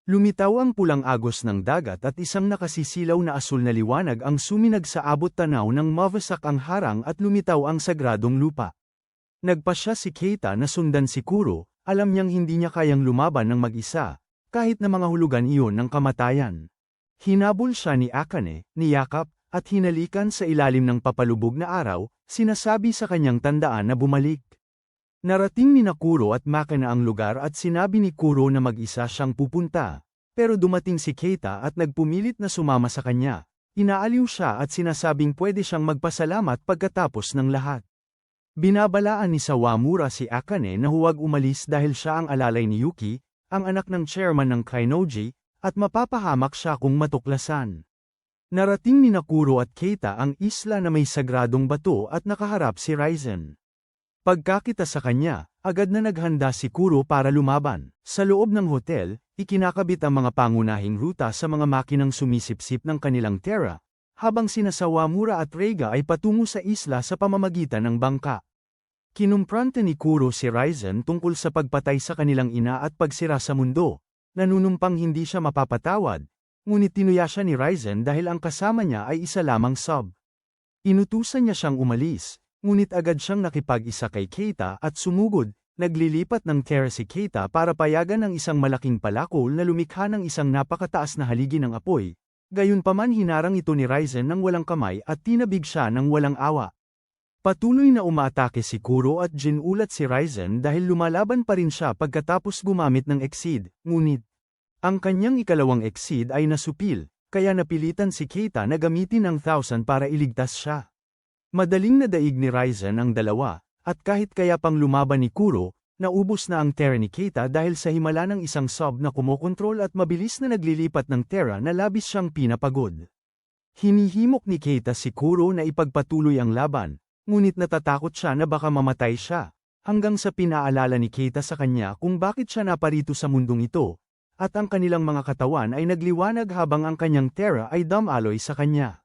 Lumitaw ang pulang agos ng dagat at isang nakasisilaw na asul na liwanag ang suminag sa abot tanaw ng mawasak ang harang at lumitaw ang sagradong lupa. Nagpasya si Keita na sundan si Kuro, alam niyang hindi niya kayang lumaban ng mag-isa, kahit na mga hulugan iyon ng kamatayan. Hinabol siya ni Akane, niyakap, at hinalikan sa ilalim ng papalubog na araw, sinasabi sa kanyang tandaan na bumalik. Narating ni Kuro at Makana ang lugar at sinabi ni Kuro na mag-isa siyang pupunta, pero dumating si Keita at nagpumilit na sumama sa kanya. Inaaliw siya at sinasabing pwede siyang magpasalamat pagkatapos ng lahat. Binabalaan ni Sawamura si Akane na huwag umalis dahil siya ang alalay ni Yuki, ang anak ng chairman ng Kainoji, at mapapahamak siya kung matuklasan. Narating ni Kuro at Keita ang isla na may sagradong bato at nakaharap si Raizen. Pagkakita sa kanya, agad na naghanda si Kuro para lumaban. Sa loob ng hotel, ikinakabit ang mga pangunahing ruta sa mga makinang sumisipsip ng kanilang Terra, habang sina Sawamura at Reiga ay patungo sa isla sa pamamagitan ng bangka. Kinumprante ni Kuro si Raizen tungkol sa pagpatay sa kanilang ina at pagsira sa mundo. Nanunumpang hindi siya mapapatawad, ngunit tinuya siya ni Raizen dahil ang kasama niya ay isa lamang sub. Inutusan niya siyang umalis, ngunit agad siyang nakipag-isa kay Keita at sumugod, naglilipat ng Terra si Keita para payagan ang isang malaking palakol na lumikha ng isang napakataas na haligi ng apoy. Gayunpaman hinarang ito ni Raizen ng walang kamay at tinabig siya ng walang awa. Patuloy na umaatake si Kuro at ginulat si Raizen dahil lumalaban pa rin siya pagkatapos gumamit ng Exceed, ngunit ang kanyang ikalawang Exceed ay nasupil, kaya napilitan si Keita na gamitin ang 1,000 para iligtas siya. Madaling nadaig ni Raizen ang dalawa, at kahit kaya pang lumaban ni Kuro, naubos na ang Terra ni Keita dahil sa himala ng isang sub na kumokontrol at mabilis na naglilipat ng Terra na labis siyang pinapagod. Hinihimok ni Keita si Kuro na ipagpatuloy ang laban, ngunit natatakot siya na baka mamatay siya, hanggang sa pinaalala ni Keita sa kanya kung bakit siya naparito sa mundong ito, at ang kanilang mga katawan ay nagliwanag habang ang kanyang Terra ay dumaloy sa kanya.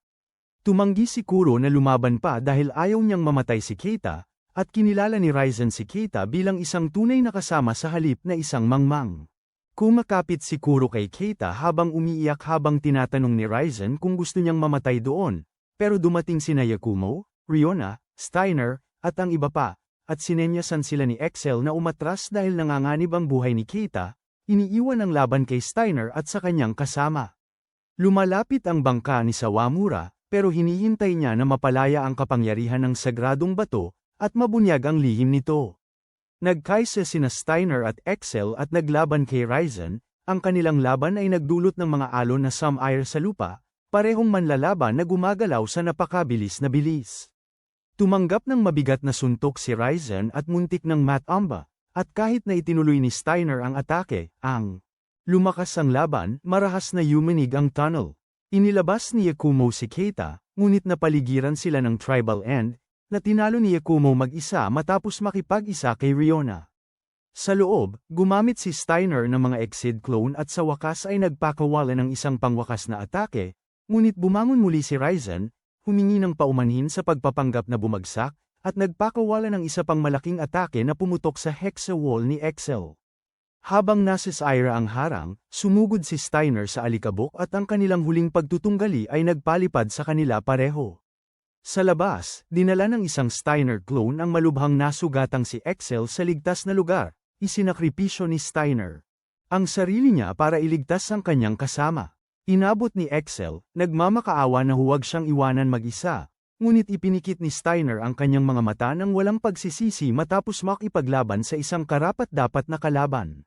Tumanggi si Kuro na lumaban pa dahil ayaw niyang mamatay si Keita, at kinilala ni Raizen si Keita bilang isang tunay na kasama sa halip na isang mangmang. Kumakapit si Kuro kay Keita habang umiiyak habang tinatanong ni Raizen kung gusto niyang mamatay doon, pero dumating sina Yakumo, Riona, Steiner, at ang iba pa, at sinenyasan sila ni Excel na umatras dahil nanganganib ang buhay ni Keita, iniiwan ang laban kay Steiner at sa kanyang kasama. Lumalapit ang bangka ni Sawamura, pero hinihintay niya na mapalaya ang kapangyarihan ng sagradong bato, at mabunyag ang lihim nito. Nagkaisa sina Steiner at Excel at naglaban kay Raizen, ang kanilang laban ay nagdulot ng mga alon na sum-air sa lupa, parehong manlalaban na gumagalaw sa napakabilis na bilis. Tumanggap ng mabigat na suntok si Raizen at muntik ng matamba, at kahit na itinuloy ni Steiner ang atake, lumakas ang laban, marahas na yumanig ang tunnel. Inilabas ni Yakumo si Keita, ngunit napaligiran sila ng tribal end, na tinalo ni Yakumo mag-isa matapos makipag-isa kay Riona. Sa loob, gumamit si Steiner ng mga Exceed clone at sa wakas ay nagpakawala ng isang pangwakas na atake, ngunit bumangon muli si Raizen, humingi ng paumanhin sa pagpapanggap na bumagsak, at nagpakawala ng isa pang malaking atake na pumutok sa hexa wall ni Excel. Habang nasa Syra ang harang, sumugod si Steiner sa alikabok at ang kanilang huling pagtutunggali ay nagpalipad sa kanila pareho. Sa labas, dinala ng isang Steiner clone ang malubhang nasugatang si Excel sa ligtas na lugar, isinakripisyo ni Steiner ang sarili niya para iligtas ang kanyang kasama. Inabot ni Excel, nagmamakaawa na huwag siyang iwanan mag-isa. Ngunit ipinikit ni Steiner ang kanyang mga mata nang walang pagsisisi matapos makipaglaban sa isang karapat-dapat na kalaban.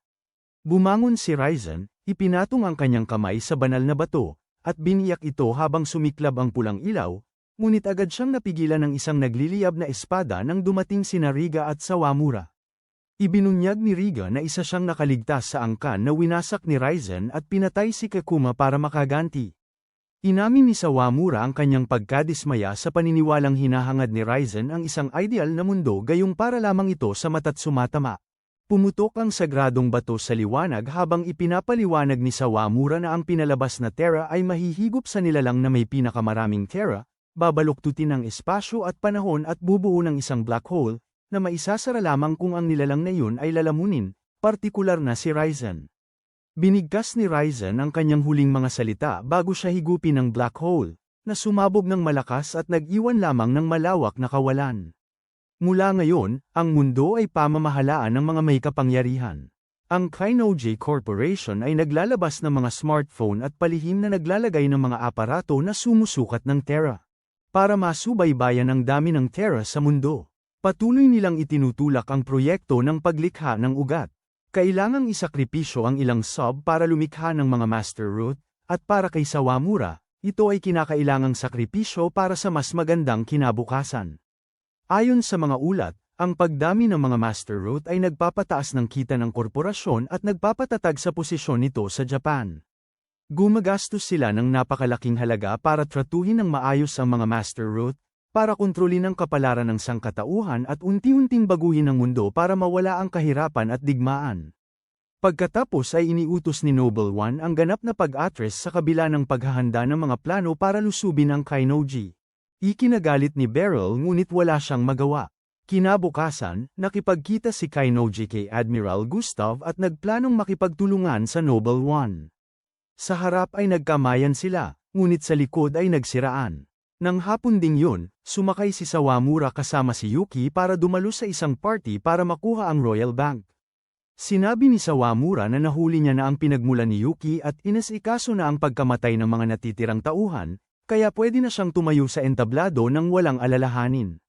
Bumangon si Ryzen, ipinatong ang kanyang kamay sa banal na bato, at biniyak ito habang sumiklab ang pulang ilaw, ngunit agad siyang napigilan ng isang nagliliyab na espada nang dumating sina Riga at Sawamura. Ibinunyag ni Riga na isa siyang nakaligtas sa angkan na winasak ni Ryzen at pinatay si Kakuma para makaganti. Inamin ni Sawamura ang kanyang pagkadismaya sa paniniwalang hinahangad ni Ryzen ang isang ideal na mundo gayong para lamang ito sa mata't sumatama. Pumutok ang sagradong bato sa liwanag habang ipinapaliwanag ni Sawamura na ang pinalabas na Terra ay mahihigop sa nilalang na may pinakamaraming Terra, babaluktutin ang espasyo at panahon at bubuo ng isang black hole, na maisasara lamang kung ang nilalang na yun ay lalamunin, partikular na si Ryzen. Binigkas ni Ryzen ang kanyang huling mga salita bago siya higupin ng black hole, na sumabog ng malakas at nag-iwan lamang ng malawak na kawalan. Mula ngayon, ang mundo ay pamamahalaan ng mga may kapangyarihan. Ang Kainoji Corporation ay naglalabas ng mga smartphone at palihim na naglalagay ng mga aparato na sumusukat ng Terra. Para masubaybayan ang dami ng Terra sa mundo, patuloy nilang itinutulak ang proyekto ng paglikha ng ugat. Kailangang isakripisyo ang ilang sub para lumikha ng mga Master Root, at para kay Sawamura, ito ay kinakailangang sakripisyo para sa mas magandang kinabukasan. Ayon sa mga ulat, ang pagdami ng mga Master Root ay nagpapataas ng kita ng korporasyon at nagpapatatag sa posisyon nito sa Japan. Gumagastos sila ng napakalaking halaga para tratuhin ng maayos ang mga Master Root, para kontrolin ang kapalaran ng sangkatauhan at unti-unting baguhin ang mundo para mawala ang kahirapan at digmaan. Pagkatapos ay iniutos ni Noble One ang ganap na pag-atres sa kabila ng paghahanda ng mga plano para lusubin ang Kainoji. Ikinagalit ni Beryl ngunit wala siyang magawa. Kinabukasan, nakipagkita si Kainoji kay Admiral Gustav at nagplanong makipagtulungan sa Noble One. Sa harap ay nagkamayan sila, ngunit sa likod ay nagsiraan. Nang hapon ding yun, sumakay si Sawamura kasama si Yuki para dumalo sa isang party para makuha ang Royal Bank. Sinabi ni Sawamura na nahuli niya na ang pinagmulan ni Yuki at inasikaso na ang pagkamatay ng mga natitirang tauhan, kaya pwede na siyang tumayo sa entablado nang walang alalahanin.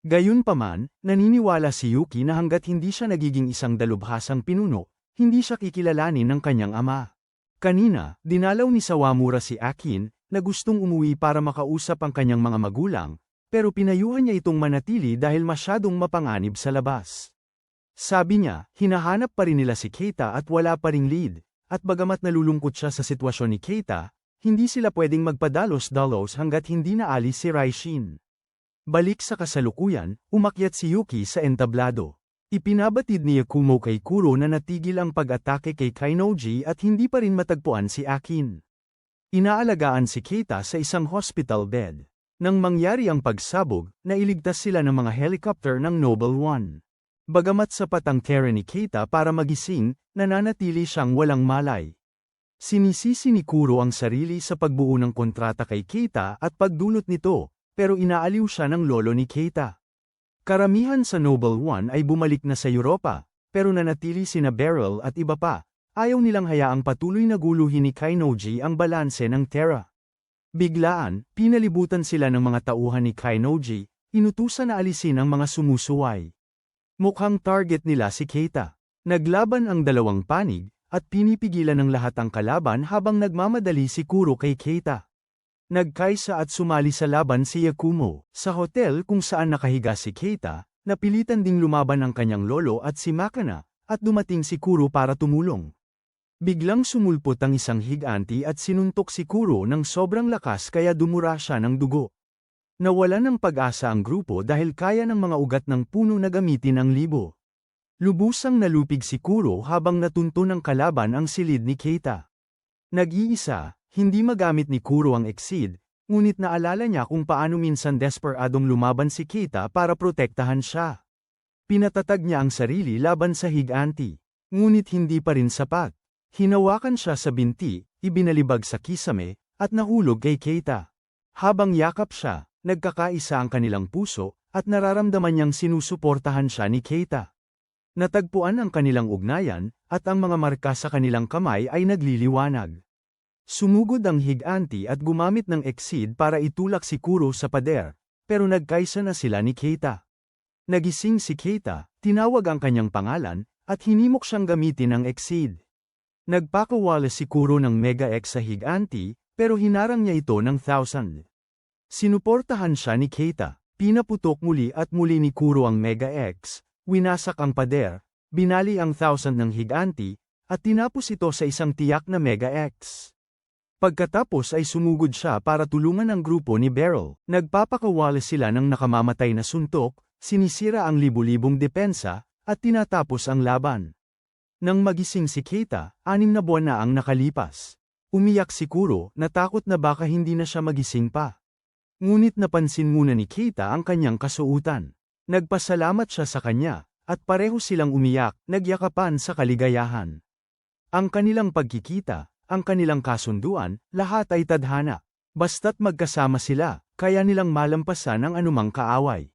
Gayunpaman, naniniwala si Yuki na hanggat hindi siya nagiging isang dalubhasang pinuno, hindi siya kikilalanin ng kanyang ama. Kanina, dinalaw ni Sawamura si Akin, na gustong umuwi para makausap ang kanyang mga magulang, pero pinayuhan niya itong manatili dahil masyadong mapanganib sa labas. Sabi niya, hinahanap pa rin nila si Keita at wala pa ring lead, at bagamat nalulungkot siya sa sitwasyon ni Keita, hindi sila pwedeng magpadalos-dalos hanggat hindi naalis si Raishin. Balik sa kasalukuyan, umakyat si Yuki sa entablado. Ipinabatid ni Yakumo kay Kuro na natigil ang pag-atake kay Kainoji at hindi pa rin matagpuan si Akin. Inaalagaan si Keita sa isang hospital bed. Nang mangyari ang pagsabog, nailigtas sila ng mga helicopter ng Noble One. Bagamat sapat ang Terra ni Keita para magising, nananatili siyang walang malay. Sinisisi ni Kuro ang sarili sa pagbuo ng kontrata kay Keita at pagdulot nito, pero inaaliw siya ng lolo ni Keita. Karamihan sa Noble One ay bumalik na sa Europa, pero nanatili sina Beryl at iba pa. Ayaw nilang hayaang patuloy na guluhin ni Kainoji ang balanse ng Terra. Biglaan, pinalibutan sila ng mga tauhan ni Kainoji, inutusan na alisin ang mga sumusuway. Mukhang target nila si Keita. Naglaban ang dalawang panig, at pinipigilan ng lahat ang kalaban habang nagmamadali si Kuro kay Keita. Nagkaisa at sumali sa laban si Yakumo. Sa hotel kung saan nakahiga si Keita, napilitan ding lumaban ang kanyang lolo at si Makana, at dumating si Kuro para tumulong. Biglang sumulpot ang isang higanti at sinuntok si Kuro ng sobrang lakas kaya dumura siya ng dugo. Nawalan ng pag-asa ang grupo dahil kaya ng mga ugat ng puno na gamitin ang libo. Lubusang nalupig si Kuro habang natunto ng kalaban ang silid ni Keita. Nag-iisa, hindi magamit ni Kuro ang Exceed, Ngunit naalala niya kung paano minsan desperadong lumaban si Keita para protektahan siya. Pinatatag niya ang sarili laban sa higanti. Ngunit hindi pa rin sapat. Hinawakan siya sa binti, ibinalibag sa kisame, at nahulog kay Keita. Habang yakap siya, nagkakaisa ang kanilang puso, at nararamdaman niyang sinusuportahan siya ni Keita. Natagpuan ang kanilang ugnayan, at ang mga marka sa kanilang kamay ay nagliliwanag. Sumugod ang higanti at gumamit ng Exceed para itulak si Kuro sa pader, pero nagkaisa na sila ni Keita. Nagising si Keita, tinawag ang kanyang pangalan, at hinimok siyang gamitin ang Exceed. Nagpakawala si Kuro ng Mega X sa higanti, pero hinarang niya ito ng 1,000. Sinuportahan siya ni Keita, pinaputok muli at muli ni Kuro ang Mega X, winasak ang pader, binali ang 1,000 ng higanti, at tinapos ito sa isang tiyak na Mega X. Pagkatapos ay sumugod siya para tulungan ang grupo ni Beryl. Nagpapakawala sila ng nakamamatay na suntok, sinisira ang libu-libong depensa, at tinatapos ang laban. Nang magising si Keita, 6 na buwan na ang nakalipas. Umiyak si Kuro, natakot na baka hindi na siya magising pa. Ngunit napansin muna ni Keita ang kanyang kasuotan. Nagpasalamat siya sa kanya, at pareho silang umiyak, nagyakapan sa kaligayahan. Ang kanilang pagkikita, ang kanilang kasunduan, lahat ay tadhana. Basta't magkasama sila, kaya nilang malampasan ang anumang kaaway.